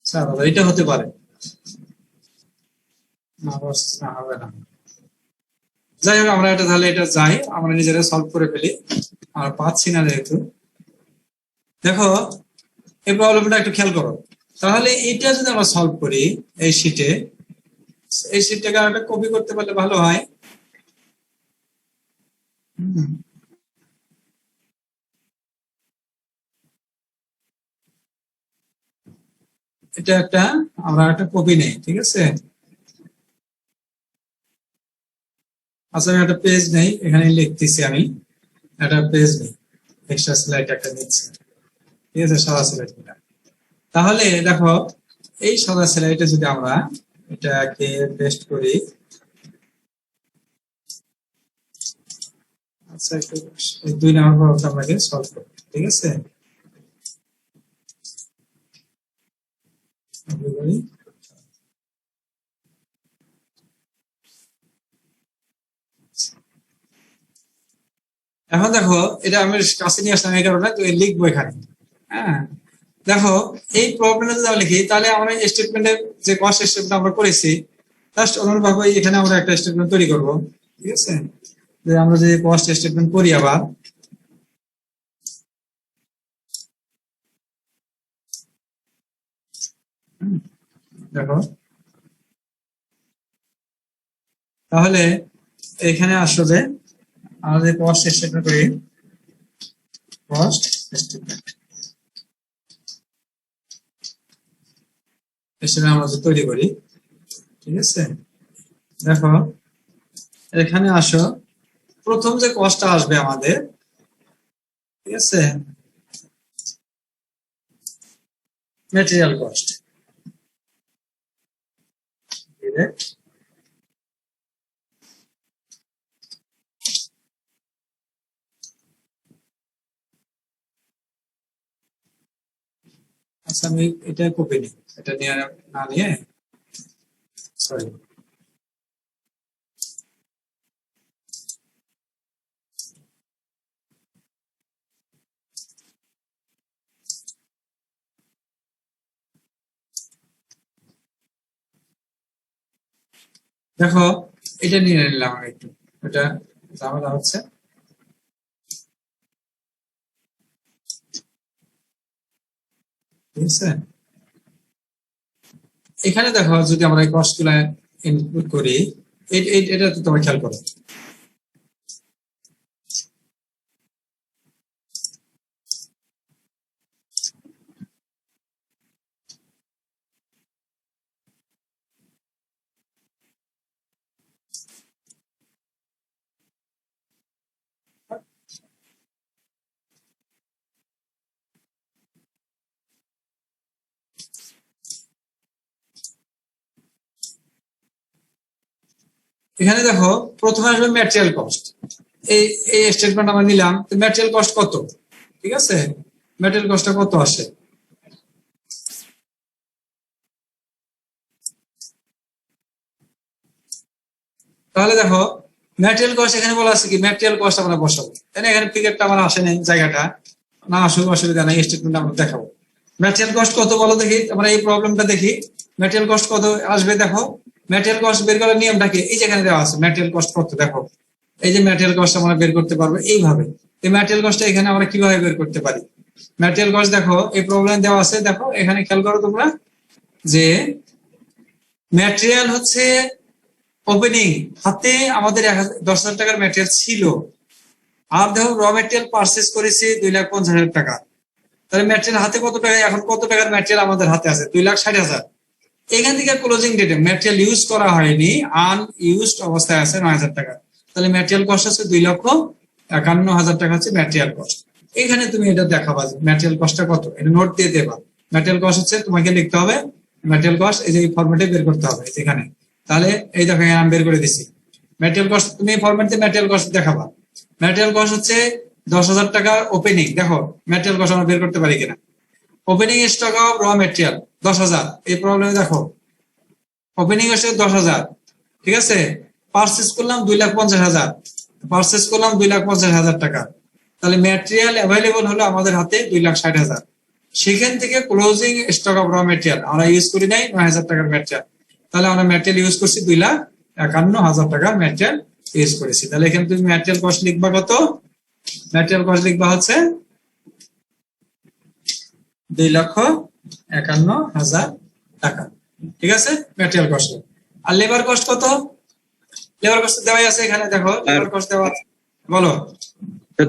স্যার এটা হতে পারে না, না হবে না। যাই হোক, আমরা এটা তাহলে এটা যাই, আমরা নিজেরা সলভ করে ফেলি, আর পাচ্ছি না যেহেতু। দেখো এই প্রবলেমটা একটু খেয়াল করো। তাহলে এটা যদি আমরা সলভ করি এই শিটে, এই শিটটাকে একটা কপি করতে পারলে ভালো হয়। এটা একটা, আমরা একটা কপি নেই, ঠিক আছে। আচ্ছা আমি একটা পেজ নেই, এখানে লিখতেছি আমি একটা পেজ নেই, এক্সট্রা স্লাইড একটা নিচ্ছি, ঠিক আছে, সাদা স্লাইড। তাহলে দেখো এই সাদা স্লাইডে যদি আমরা এটাকে পেস্ট করি, আচ্ছা একটু 2 নম্বর প্রবলেমটা আমাকে সলভ করতে, ঠিক আছে। এখন দেখো এটা আমি কাছে নিয়ে আসলাম এই কারণে, তো লিখবো এখানে। হ্যাঁ, দেখো এই প্রবলেমটা যদি আমরা লিখি, তাহলে আমরা স্টেটমেন্টের যে কস্ট স্টেটমেন্ট আমরা করেছি, জাস্ট অনুরূপভাবে এখানে আমরা একটা স্টেটমেন্ট তৈরি করব, ঠিক আছে। যে আমরা যদি কস্ট স্টেটমেন্ট করি আবার, দেখো তাহলে এখানে আসলে আমরা যদি কস্ট স্টেটমেন্ট করি, কস্ট স্টেটমেন্ট আমরা যদি তৈরি করি, ঠিক আছে। দেখো এখানে আসো, প্রথম যে কস্টটা আসবে আমাদের, ঠিক আছে, ম্যাটেরিয়াল কস্ট, ডিরেক্ট আচ্ছা আমি এটা কপি নিই, এটা নিয়ে না নিয়ে সরি দেখো এটা নিয়ে নিলাম আমি একটু, এটা ঝামেলা হচ্ছে। ঠিক আছে, এখানে দেখো যদি আমরা এই কস্ট গুলা ইনপুট করি, এটা তো তোমরা খেয়াল করো। এখানে দেখো প্রথমে আসবে ম্যাটেরিয়াল কস্ট, এই এই স্টেটমেন্ট আমরা নিলাম, তো ম্যাটেরিয়াল কস্ট কত, ঠিক আছে, ম্যাটেরিয়াল কস্টটা কত আসে, তাহলে দেখো ম্যাটেরিয়াল কস্ট এখানে বলা আছে কি, ম্যাটেরিয়াল কস্ট আমরা বসাবো, তাই না? এখানে ফিগারটা আমার আসে নাই, জায়গাটা না আসুক অসুবিধা নাই, স্টেটমেন্ট আমরা দেখাবো। ম্যাটেরিয়াল কস্ট কত বলো দেখি, আমরা এই প্রবলেমটা দেখি, ম্যাটেরিয়াল কস্ট কত আসবে দেখো। ম্যাটেরিয়াল কস্ট বের করার নিয়মটা কি, এই যেখানে দেওয়া আছে ম্যাটেরিয়াল কস্ট কত, দেখো এই যে ম্যাটেরিয়াল কস্ট আমরা বের করতে পারবো এইভাবে। এই ম্যাটেরিয়াল কস্টটা এখানে আমরা কিভাবে বের করতে পারি, ম্যাটেরিয়াল কস্ট দেখো এই প্রবলেম দেওয়া আছে, দেখো এখানে খেয়াল করো তোমরা যে ম্যাটেরিয়াল হচ্ছে ওপেনিং, হাতে আমাদের 10,000 টাকার ম্যাটেরিয়াল ছিল, আর দেখো র ম্যাটেরিয়াল পারচেস করেছি 2,50,000 টাকা, তাহলে ম্যাটেরিয়াল হাতে কত টাকা, এখন কত টাকার ম্যাটেরিয়াল আমাদের হাতে আছে, 2,60,000। এখান থেকে ক্লোজিং ডেটে ম্যাটেরিয়াল ইউজ করা হয়নি, আনইউজড অবস্থায় আছে 9,000 টাকা, তাহলে ম্যাটেরিয়াল কস্ট আছে 2,51,000 টাকা হচ্ছে ম্যাটেরিয়াল কস্ট। এখানে তুমি এটা দেখাবা ম্যাটেরিয়াল কস্টটা কত, এটা নোট দিয়ে দেবা। ম্যাটেরিয়াল কস্ট হচ্ছে তোমাকে লিখতে হবে ম্যাটেরিয়াল কস্ট, এই যে এই ফরম্যাটে বের করতে হবে এখানে, তাহলে এই দেখো আমি বের করে দিছি ম্যাটেরিয়াল কস্ট, তুমি এই ফরম্যাটে ম্যাটেরিয়াল কস্ট দেখাবা। ম্যাটেরিয়াল কস্ট হচ্ছে 10,000 টাকা ওপেনিং, দেখো ম্যাটেরিয়াল কস্ট আমরা বের করতে পারি কিনা, ওপেনিং স্টক অফ র ম্যাটেরিয়াল 10,000, এই প্রবলেমে দেখো ওপেনিং স্টক 10,000, ঠিক আছে, পারচেজ করলাম 2,50,000, পারচেজ করলাম 2,50,000 টাকা, তাহলে ম্যাটেরিয়াল অ্যাভেলেবল হলো আমাদের হাতে 2,60,000, সেখান থেকে ক্লোজিং স্টক অফ র ম্যাটেরিয়াল আমরা ইউজ করি নাই 9,000 টাকার ম্যাটেরিয়াল, তাহলে আমরা ম্যাটেরিয়াল ইউজ করছি 2,51,000 টাকার ম্যাটেরিয়াল ইউজ করেছি। তাহলে এখানে তুমি ম্যাটেরিয়াল কস্ট লিখবা কত, ম্যাটেরিয়াল কস্ট লিখবা হচ্ছে 2,51,000 টাকা, ঠিক আছে ম্যাটেরিয়াল কস্ট। আর লেবার কস্ট কত, লেবার কস্ট দেওয়াই আছে এখানে, দেখো লেবার কস্ট দেওয়া আছে, বলো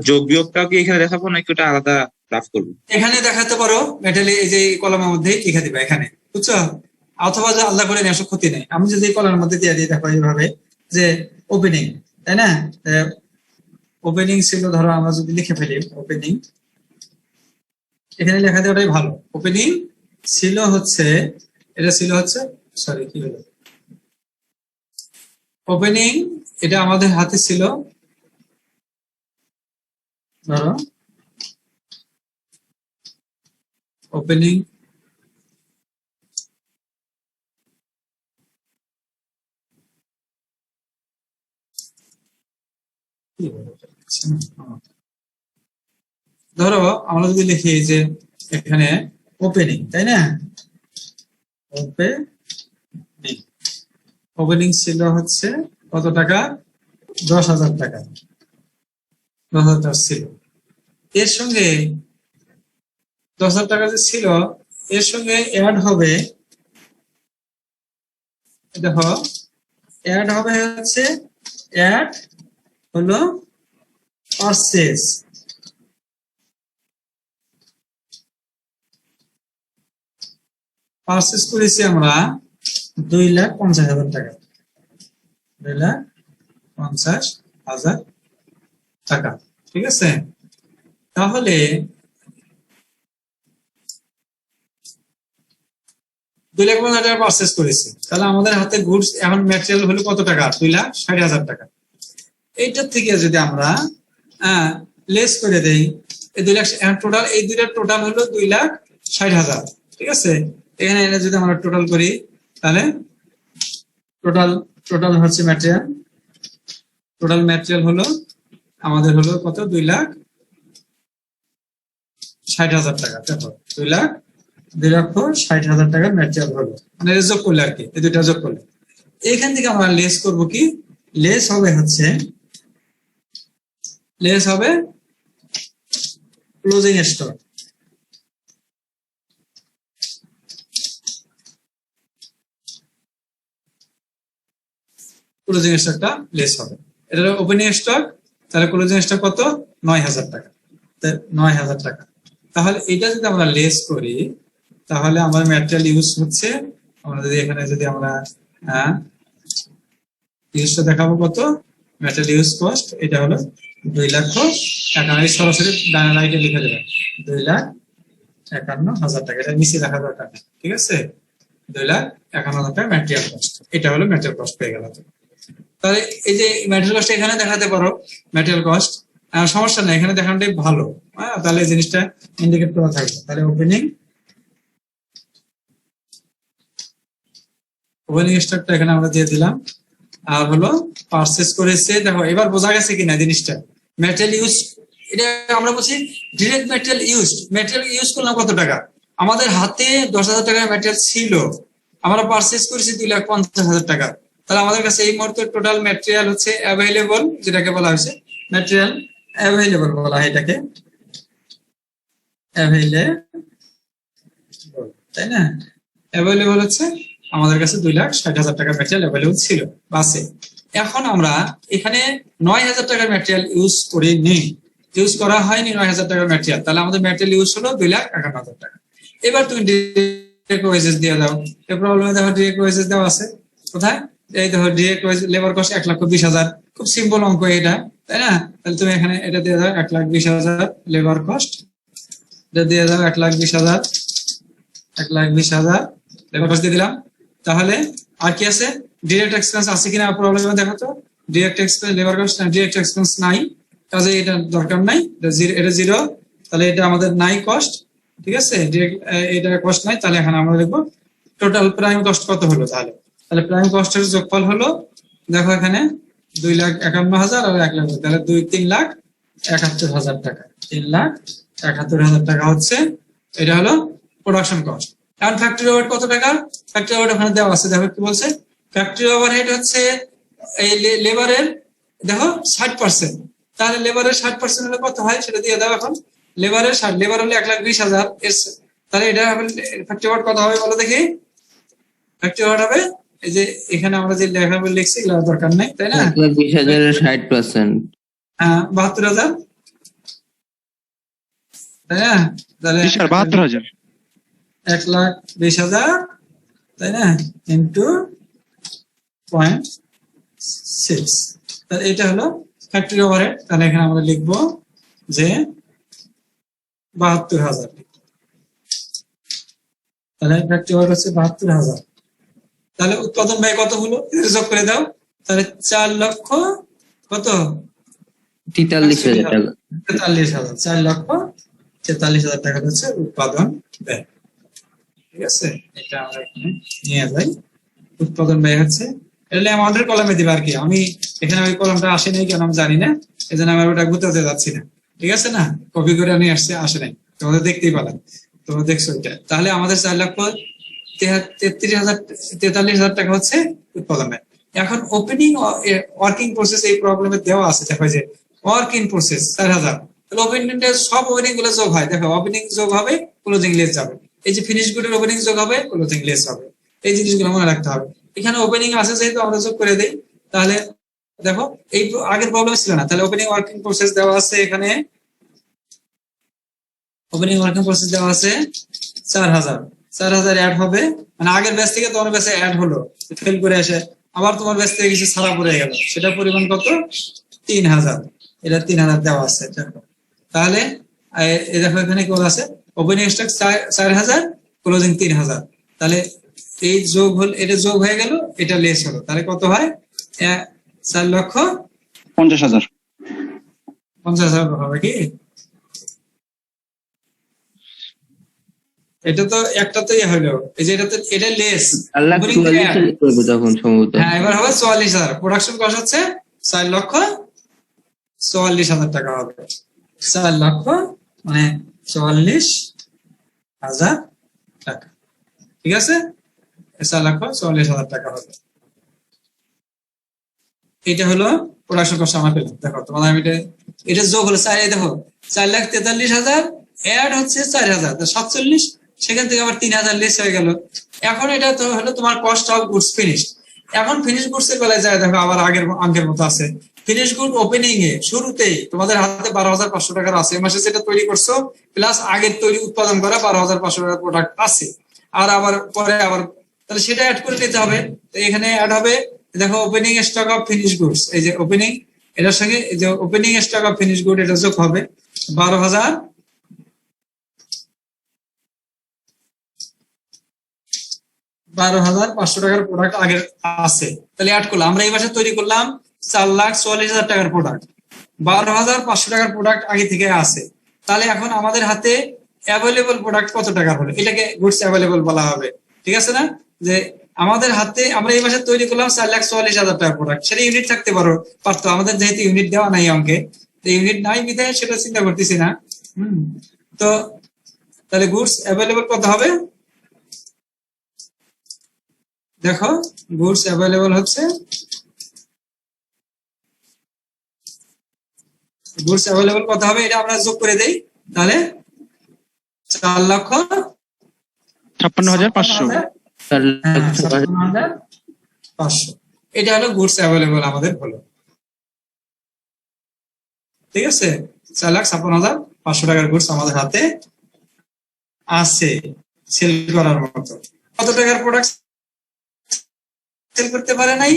যোগ বিয়োগটাও কি এখানে দেখাবো নাকি ওটা আলাদা গ্রাফ করবো? এখানে দেখাতে পারো, মেটালি এই যে কলমের মধ্যে লিখে দিবা এখানে, বুঝছো, অথবা যে আলাদা করে নিয়ে আসো ক্ষতি নেই, আমি যদি কলমের মধ্যে দিয়ে দিই দেখো এইভাবে যে ওপেনিং, তাই না, ওপেনিং ছিল, ধরো আমরা যদি লিখে ফেলি ওপেনিং, এখানে লেখা দেওয়াটাই ভালো, ওপেনিং ছিল হচ্ছে, এটা ছিল হচ্ছে সরি কি হলো, ওপেনিং এটা আমাদের হাতে ছিল, ধরো ওপেনিং ধরো আমরা যদি লিখি যে এখানে ওপেনিং, তাই না, ওপেনিং ছিল হচ্ছে কত টাকা, 10,000 টাকা, 10,000 টাকা ছিল, এর সঙ্গে 10,000 টাকা যে ছিল এর সঙ্গে অ্যাড হবে, দেখো অ্যাড হবে হচ্ছে, অ্যাড হলো পারচেজ, পারচেজ করেছি আমরা 2,50,000 টাকা, 2,50,000 টাকা, ঠিক আছে, তাহলে 2,50,000 টাকা পারচেজ করেছি, তাহলে আমাদের হাতে গুডস এখন ম্যাটেরিয়াল হলো কত টাকা, 2,60,000 টাকা। এইটার থেকে যদি আমরা লেস করে দেই এই 2 লাখ, টোটাল এই দুইটার টোটাল হলো 2,60,000, ঠিক আছে, এখানে এনে যদি আমরা টোটাল করি তাহলে টোটাল হচ্ছে ম্যাটেরিয়াল হলো আমাদের হলো কত 2,60,000 টাকা। দেখো 2,60,000 টাকার ম্যাটেরিয়াল হলো, মানে যোগ করলে আর কি, এই দুইটা যোগ করলে এখান থেকে আমরা লেস করব কি, লেস হবে ক্লোজিং স্টক। ক্লোজিং স্টকটা লেস হবে, এটা ওপেনিং স্টক, তাহলে ক্লোজিং স্টক কত 9,000 টাকা, 9,000 টাকা। তাহলে এটা যদি আমরা লেস করি তাহলে আমার ম্যাটেরিয়াল ইউজ হচ্ছে, আমরা যদি এখানে যদি আমরা ইউজটা দেখাবো কত, ম্যাটেরিয়াল ইউজ কস্ট এটা হলো 2,51,000, সরাসরি ডান রাইটে লিখে দেবেন 2,51,000 টাকা, এটা নিচে রাখা দরকার নেই, ঠিক আছে। 2,51,000 টাকা ম্যাটেরিয়াল কস্ট, এটা হলো ম্যাটেরিয়াল কস্ট পেয়ে গেল। তাহলে এই যে ম্যাটেরিয়াল কস্ট এখানে দেখাতে পারো, ম্যাটেরিয়াল কস্ট সমস্যা নেই, এখানে দেখানোটাই ভালো, তাহলে এই জিনিসটা ইন্ডিকেট করা থাকবে। তাহলে ওপেনিং স্টকটা এখানে আমরা দিয়ে দিলাম, আর হলো পারচেজ করেছে। দেখো এবার বোঝা গেছে কিনা জিনিসটা, ম্যাটেরিয়াল ইউজ, এটা আমরা বলছি ডিরেক্ট ম্যাটেরিয়াল ইউজ করলাম কত টাকা, আমাদের হাতে 10,000 টাকার ম্যাটেরিয়াল ছিল, আমরা পারচেজ করেছি 2,50,000 টাকা। তাহলে আমাদের কাছে এই মুহূর্তে টোটাল ম্যাটেরিয়াল হচ্ছে অ্যাভেলেবল, যেটাকে বলা হয়েছে ম্যাটেরিয়াল অ্যাভেলেবল বলা হয় এটাকে, তাই না। অ্যাভেলেবল হচ্ছে আমাদের কাছে 2,60,000 টাকার ম্যাটেরিয়াল অ্যাভেলেবল ছিল বাসে। এখন আমরা এখানে 9,000 টাকার ম্যাটেরিয়াল ইউজ করা হয়নি 9,000 টাকার ম্যাটেরিয়াল, তাহলে আমাদের ম্যাটেরিয়াল ইউজ হলো 2,51,000 টাকা। এবার তুমি ডিরেক্ট ওয়েজেস দিয়ে দাও, এই প্রবলেমে দেখো ডিরেক্ট ওয়েজেস দেওয়া আছে কোথায়, এই দেখো ডিরেক্ট ওয়েজ লেবার কস্ট 1,20,000, খুব সিম্পল অঙ্ক এটা, তাই না। তাহলে তুমি এখানে এটা দিয়ে দাও 1,20,000 লেবার কস্ট, এটা দিয়ে দাও 1,20,000 লেবার কস্ট দিয়ে দিলাম। তাহলে আর কি আছে, ডিরেক্ট এক্সপেন্স আছে কিনা প্রবলেমে দেখো তো, direct expense labour cost direct expense নাই, কাজে এটা দরকার নাই, এটা জিরো, তাহলে এটা আমাদের নাই কস্ট, ঠিক আছে, ডিরেক্ট এটা কস্ট নাই। তাহলে এখানে আমরা দেখবো টোটাল প্রাইম কস্ট কত হলো, তাহলে প্রাইম কস্টের যোগফল হলো, দেখো এখানে 2,51,000 আর 1,00,000, তাহলে 3,71,000 টাকা, 3,71,000 টাকা হচ্ছে, এটা হলো প্রোডাকশন কস্ট। এখন ফ্যাক্টরি ওভারহেড কত টাকা, ফ্যাক্টরি ওভারহেড ওখানে দেওয়া আছে, দেখো কি বলছে, ফ্যাক্টরি ওভারহেড হচ্ছে এই লেবারের দেখো 60%, তাহলে লেবারের 60% হলে কত হয় সেটা দিয়ে দাও। এখন লেবার হলে 1,20,000, তাহলে এটা ফ্যাক্টরি ওভারহেড কত হবে বলো দেখি, ফ্যাক্টরি ওভারহেড হবে এই যে এখানে আমরা যে লেখাগুলো লিখছি এগুলো দরকার নাই, তাই না। 1,20,000 এর 60%, হ্যাঁ 72,000, তাই না। তাহলে 72,000, 1,20,000, তাই না, ইন্টু 0.6, তাহলে এটা হলো ফ্যাক্টরি ওভারহেড। তাহলে এখানে আমরা লিখবো যে 72,000, তাহলে ফ্যাক্টরি ওভারহেড হচ্ছে 72,000। তাহলে উৎপাদন ব্যয় কত হলো যোগ করে দাও, তাহলে 4,43,000 টাকা, 4,43,000 টাকা হচ্ছে উৎপাদন ব্যয়, ঠিক আছে। এটা আমরা এখানে নিয়ে যাই, উৎপাদন ব্যয় হচ্ছে, এটা অ্যামাউন্টের কলামে দিবা আর কি, আমি এখানে ওই কলামটা আসে নাই কেন আমি জানি না, এই জন্য আমি ওটা গুতাতে যাচ্ছি না, ঠিক আছে না, কপি করে নিয়ে আসে নাই, তোমাদের দেখতেই পেলাম, তোমরা দেখছো এটা। তাহলে আমাদের 4,43,000 টাকা হচ্ছে উৎপাদন ব্যয়। এখন ওপেনিং ওয়ার্কিং প্রসেস এই প্রবলেমে দেওয়া আছে, দেখো যে ওয়ার্কিং প্রসেস 4,000, তাহলে ওপেনিং সব ওপেনিং গুলো যোগ হয়, দেখো ওপেনিং যোগ হবে ক্লোজিং লেস যাবে, এই যে ফিনিশ গুডের ওপেনিং যোগ হবে ক্লোজিং লেস হবে, এই জিনিসগুলো মনে রাখতে হবে। এখানে ওপেনিং আছে যেহেতু আমরা যোগ করে দেই, তাহলে দেখো এই আগের প্রবলেম ছিল না, তাহলে ওপেনিং ওয়ার্কিং প্রসেস দেওয়া আছে, এখানে ওপেনিং ওয়ার্কিং প্রসেস দেওয়া আছে 4,000 অ্যাড হবে, মানে আগের ব্যাচ থেকে তোমার ব্যাচে অ্যাড হলো, ফেল করে আসে, আবার তোমার ব্যাচ থেকে কিছু ছাড়া পড়ে গেল, সেটা পরিমাণ কত 3,000, এটা 3,000 দেওয়া আছে। তাহলে এই দেখো এখানে কি বলা আছে, ওপেনিং স্টক 4,000 ক্লোজিং 3,000, তাহলে এই যোগ হল, এটা যোগ হয়ে গেল, এটা লেস হলো, তাহলে কত হয় 4,50,000, 50,000 হবে কি, এটা তো একটা তো ইয়ে হলো, এই যে এটা তো এটা লেস 4,44,000 করবো তখন সম্ভবত। হ্যাঁ, এবার হবে 44,000। প্রোডাকশন কস্ট হচ্ছে 4,44,000 টাকা হবে। 4 লক্ষ মানে 44,000 টাকা, ঠিক আছে? 4,44,000 টাকা হবে। এটা হলো প্রোডাকশন কস্ট আমরা পেলাম। দেখো তোমাদের আমি এটা যোগ হলো 4, দেখো 4,43,000 অ্যাড হচ্ছে 4,000, 47, সেখান থেকে আবার 3,000 লেস হয়ে গেল। এখন এটা তো হলো তোমার কস্ট অফ গুডস ফিনিশড। এখন ফিনিশ গুডস এর বেলায় যায়, দেখো আবার আগের অঙ্কের মতো আছে। ফিনিশ গুড ওপেনিং এ শুরুতেই তোমাদের হাতে 12,500 টাকার আছে, এই মাসে যেটা তৈরি করছো প্লাস আগের তৈরি উৎপাদন করা 12,500 টাকার প্রোডাক্ট আছে, আর আবার পরে আবার তাহলে সেটা অ্যাড করে নিতে হবে। তো এখানে অ্যাড হবে, দেখো opening stock of finish goods, এই যে ওপেনিং, এটার সঙ্গে এই যে opening stock of finish good এটা যোগ হবে 12,500 টাকার প্রোডাক্ট আগের আছে, তাহলে অ্যাড করলাম। আমরা এই মাসে তৈরি করলাম 4,44,000 টাকার প্রোডাক্ট, 12,500 টাকার প্রোডাক্ট আগে থেকে আছে। তাহলে এখন আমাদের হাতে অ্যাভেলেবল প্রোডাক্ট কত টাকা হলো, এটাকে গুডস অ্যাভেলেবল বলা হবে, ঠিক আছে না? যে আমাদের হাতে আমরা এই মাসে তৈরি করলাম 4,44,000 টাকার প্রোডাক্ট, সেটা ইউনিট থাকতে পারতো, আমাদের যেহেতু ইউনিট দেওয়া নাই অঙ্কে, ইউনিট নাই বিধায় সেটা চিন্তা করতেছি না। তো তাহলে গুডস অ্যাভেলেবল কত হবে? দেখো গুডস অ্যাভেলেবল হচ্ছে, গুডস অ্যাভেলেবল কত হবে এটা আমরা যোগ করে দেই, তাহলে 56,500। 56,500, এটা হলো গুডস অ্যাভেলেবল আমাদের হলো, ঠিক আছে? 4,56,500 টাকার গুডস আমাদের হাতে আছে সেল করার মতো। কত টাকার প্রোডাক্ট সেল করতে পারে নাই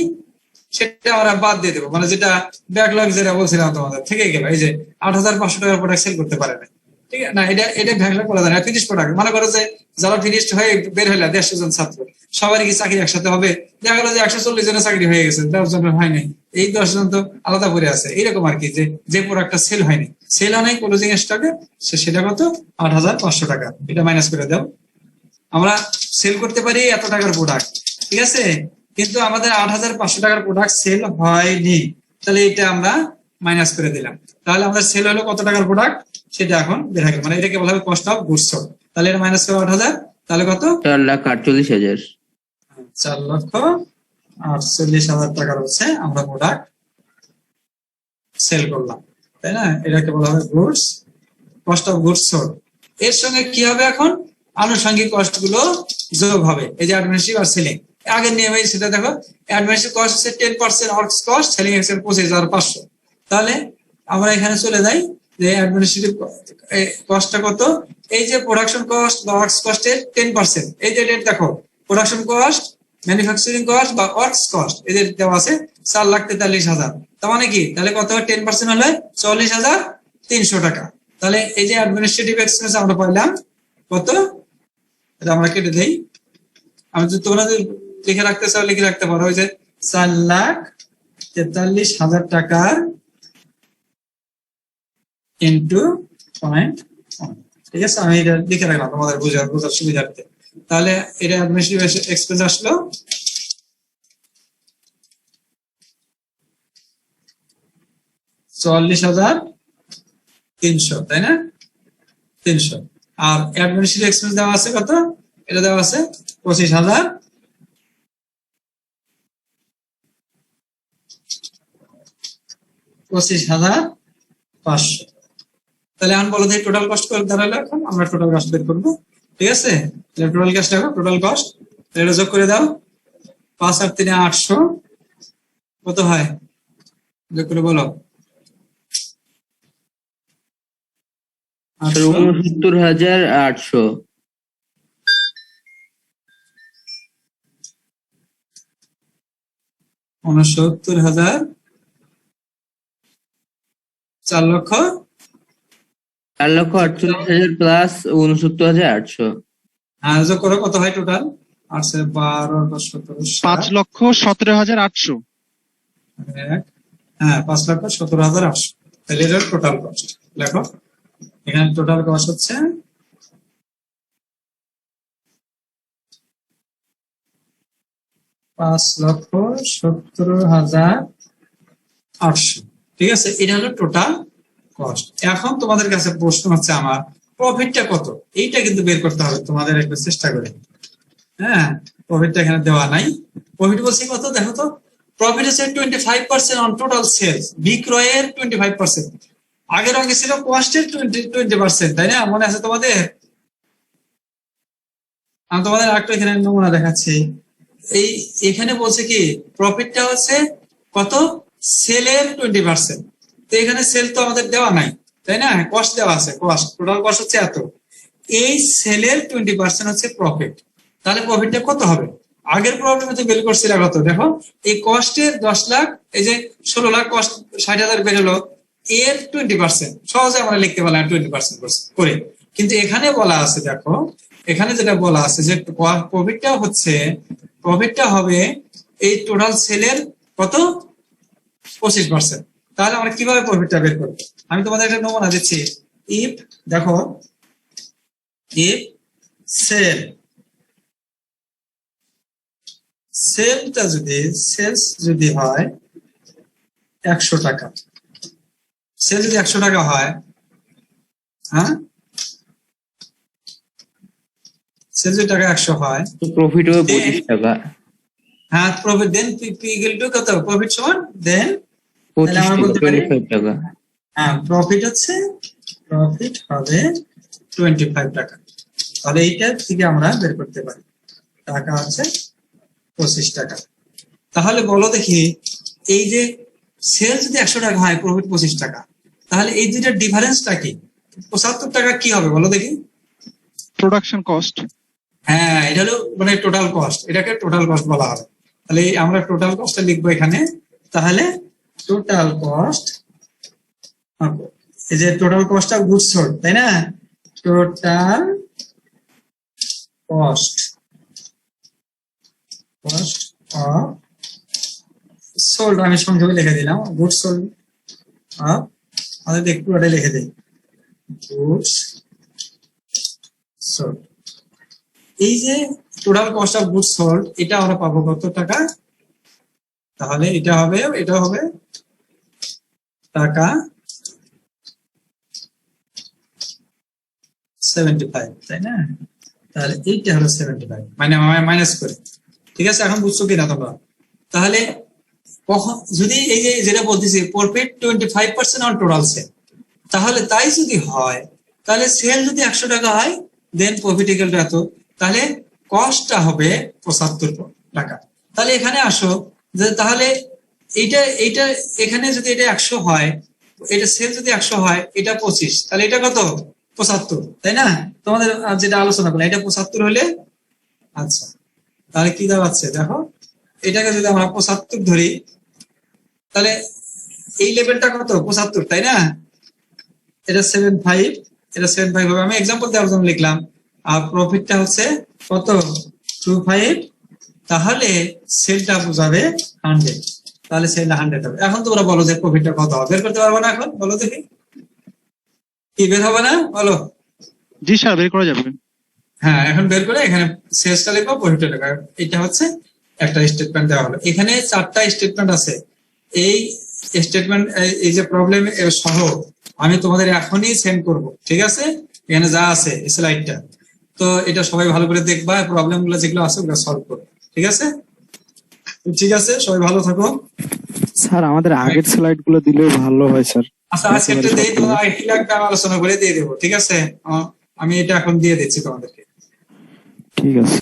সেটা আমরা বাদ দিয়ে দেবো, মানে যেটা ব্যাকলগ যেটা বলছিলাম তোমাদের থেকে গেল, এই যে 8,500 টাকার প্রোডাক্ট সেল করতে পারে নাই, ঠিক আছে না? এটা ব্যাকলগ বলা যায় না, ফিনিশ প্রোডাক্ট। মনে করো যে যারা ফিনিশড হয়ে বের হইলা 150 জন ছাত্র, সবারই কি চাকরি একসাথে হবে? দেখা গেলো যে 140 জনের চাকরি হয়ে গেছে, 10 জনের হয় নাই, এই 10 জন তো আলাদা করে আছে। এইরকম আর কি, যে প্রোডাক্টটা সেল হয়নি, সেল হয় নাই ক্লোজিং স্টকে, সেটা কত? 8,500 টাকা। এটা মাইনাস করে দাও। আমরা সেল করতে পারি এত টাকার প্রোডাক্ট, ঠিক আছে, কিন্তু আমাদের 8,500 টাকার প্রোডাক্ট সেল হয়নি, তাহলে এটা আমরা মাইনাস করে দিলাম। তাহলে আমাদের সেল হলো কত টাকার প্রোডাক্ট সেটা এখন বের হয়ে গেল, মানে এটাকে বলা হবে কস্ট অফ গুডস সোল্ড। তাহলে এটা মাইনাস করে 8,000, তাহলে কত? 4,48,000। 4,48,000 টাকার হচ্ছে আমরা প্রোডাক্ট সেল করলাম, তাই না? এটাকে বলা হবে goods, cost of goods sold. এর সঙ্গে কি হবে এখন? আনুষঙ্গিক কস্ট গুলো যোগ হবে, এই যে অ্যাডমিনিস্ট্রেটিভ আর সেলিং। আগের নিয়মে সেটা দেখো, অ্যাডমিনিস্ট্রেটিভ কস্ট হচ্ছে 10% ওয়ার্কস কস্ট, সেলিং এক্সপেন্স 25,500। তাহলে আমরা এখানে চলে যাই যে অ্যাডমিনিস্ট্রেটিভ কস্টটা কত, এই যে প্রোডাকশন কস্ট বা ওয়ার্কস কস্টের 10%, এই যে দেখো প্রোডাকশন কস্ট, ম্যানুফ্যাকচারিং কস্ট বা ওয়ার্কস কস্ট এদের দেওয়া আছে 4,43,000। তার মানে কি, তাহলে কত হয়? 10% হলে 44,300 টাকা। তাহলে এই যে অ্যাডমিনিস্ট্রেটিভ এক্সপেন্স আমরা পাইলাম কত, এটা আমরা কেটে দেই। আমি যদি তোমরা যদি লিখে রাখতে চাও লিখে রাখতে পারো, ওই যে 4,43,000 টাকার ইন্টু 0.1, ঠিক আছে? আমি এটা লিখে রাখলাম তোমাদের বোঝার সুবিধার্থে। তাহলে এটা অ্যাডমিনিস্ট্রেটিভ এক্সপেন্স আসলো 44,300, তাই না? 300। আর অ্যাডমিনিস্ট্রেটিভ এক্সপেন্স দেওয়া আছে কত? এটা দেওয়া আছে 25,500। তাহলে এখন বলো দেখি টোটাল কস্ট করে দাঁড়ালো। এখন আমরা টোটাল কস্ট বের করবো, ঠিক আছে? টোটাল কস্ট দেখো, টোটাল কস্ট এটা যোগ করে দাও, 5 আর 3 800, কত হয় যোগ করে বলো? 69,800। 69,000, 4,48,000 প্লাস 69,800। হ্যাঁ, যোগ করো কত হয় টোটাল? 8 12 17 5,17,800। হ্যাঁ, 5,17,800। তাহলে এটার টোটাল কস্ট লেখো। এখানে টোটাল কস্ট হচ্ছে 5,70,800, ঠিক আছে? এটা হলো টোটাল কস্ট। এখন তোমাদের কাছে প্রশ্ন হচ্ছে আমার প্রফিটটা কত, এইটা কিন্তু বের করতে হবে তোমাদের একটু চেষ্টা করে। হ্যাঁ, প্রফিটটা এখানে দেওয়া নাই। প্রফিট বলছি কত দেখো তো, প্রফিট হচ্ছে 25% অন টোটাল সেলস, বিক্রয়ের 25%। আগের অঙ্কে ছিল কস্টের 20%, তাই না? মনে আছে তোমাদের? আমি তোমাদের আরেকটা এখানে নমুনা দেখাচ্ছি। এখানে বলছে কি প্রফিটটা হচ্ছে কত, সেলের 20%। তো এখানে সেল তো আমাদের দেওয়া নাই, তাই না? কস্ট দেওয়া আছে, কস্ট টোটাল কস্ট হচ্ছে এত, এই সেলের 20% হচ্ছে প্রফিট। তাহলে প্রফিটটা কত হবে? আগের প্রবলেমে তো বের করছিল কত, দেখো এই কস্টের 10 লাখ, এই যে 16 লাখ কস্ট 60,000 বের হলো, এর 20% সহজে আমরা লিখতে পারলাম 20% করে। কিন্তু এখানে বলা আছে, দেখো এখানে যেটা বলা আছে যে প্রফিটটা হবে এই টোটাল সেলের কত, 25%। তাহলে আমরা কিভাবে প্রফিটটা বের করবো? আমি তোমাদের একটা নমুনা দিচ্ছি। ইফ দেখো, ইফ সেলস যদি হয় 100 টাকা, সেল যদি 100 টাকা হয়, হ্যাঁ সেল যদি টাকা 100 হয়, প্রফিট হবে 25 টাকা। হ্যাঁ profit then P equal to কত, প্রফিট সমান দেন 25 আমরা টাকা, বলতে পারি 25 টাকা। হ্যাঁ প্রফিট হবে 25 টাকা। তাহলে এইটা থেকে আমরা বের করতে পারি টাকা হচ্ছে 25 টাকা। তাহলে বলো দেখি, এই যে সেল যদি 100 টাকা হয়, প্রফিট 25 টাকা, তাহলে এই দুইটার ডিফারেন্সটা কি? 75 টাকা কি হবে বলো দেখি? Production cost. হ্যাঁ, এটা হলো মানে টোটাল কস্ট, এটাকে টোটাল কস্ট বলা হবে। তাহলে আমরা টোটাল কস্টটা লিখবো এখানে। তাহলে টোটাল কস্ট, এই যে total cost of goods sold, তাই না? টোটাল কস্ট অফ সোল্ড, আমি সংক্ষেপে লিখে দিলাম গুডস সোল্ড অফ, আমাদের একটু ওটা লিখে দিই, গুডস সোল্ড। এই যে total cost of goods sold, এটা আমরা পাবো কত টাকা? তাহলে এটা হবে টাকা 75, তাই না? তাহলে এইটা হলো 75, মানে মাইনাস করে, ঠিক আছে? এখন বুঝছো কিনা তোমরা? তাহলে কখন যদি এই যে যেটা বলতেছি প্রফিট 25% অন টোটাল সেল, তাহলে তাই যদি হয়, তাহলে সেল যদি 100 টাকা হয়, দেন প্রফিট ইকুয়াল টু এত, তাহলে কস্টটা হবে 75 টাকা। তাহলে এখানে আসো যে তাহলে এইটা এখানে যদি এটা 100 হয়, এটা সেল যদি 100 হয়, এটা 25, তাহলে এটা কত, 75, তাই না? তোমাদের যেটা আলোচনা করলাম, এটা 75 হলে, আচ্ছা তাহলে কি দাঁড়াচ্ছে দেখো, এটাকে যদি আমরা 75 ধরি, তাহলে এই লেভেলটা কত, 75, তাই না? এটা 75, এটা 75 হবে। আমি এক্সাম্পল দেওয়ার জন্য লিখলাম। আর প্রফিটটা হচ্ছে কত, 25, তাহলে সেলটা বোঝাবে 100, তাহলে সেলটা 100 হবে। এখন তোমরা বলো যে প্রফিটটা কত হবে, বের করতে পারবো না? এখন বলো দেখি, কি বের হবে না বলো? জি স্যার, বের করা যাবে। হ্যাঁ, এখন বের করে এখানে সেলসটা লিখবো, প্রফিটটা লিখবো। এটা হচ্ছে একটা স্টেটমেন্ট দেওয়া হলো। এখানে 4টা স্টেটমেন্ট আছে। এই স্টেটমেন্ট, এই যে প্রবলেম সহ আমি তোমাদের এখনই সেন্ড করব, ঠিক আছে? এখানে যা আছে স্লাইডটা, তো এটা সবাই ভালো করে দেখবা, প্রবলেম গুলো যেগুলো আছে ওগুলো সলভ করো, ঠিক আছে? ঠিক আছে, সবাই ভালো থাকো। স্যার আমাদের আগের স্লাইড গুলো দিলেও ভালো হয় স্যার। আচ্ছা, আজকে একটা দিয়ে দেবো, আইটি লাগবে, আলোচনা করে দিয়ে দেবো, ঠিক আছে? আমি এটা এখন দিয়ে দিচ্ছি তোমাদেরকে। ঠিক আছে।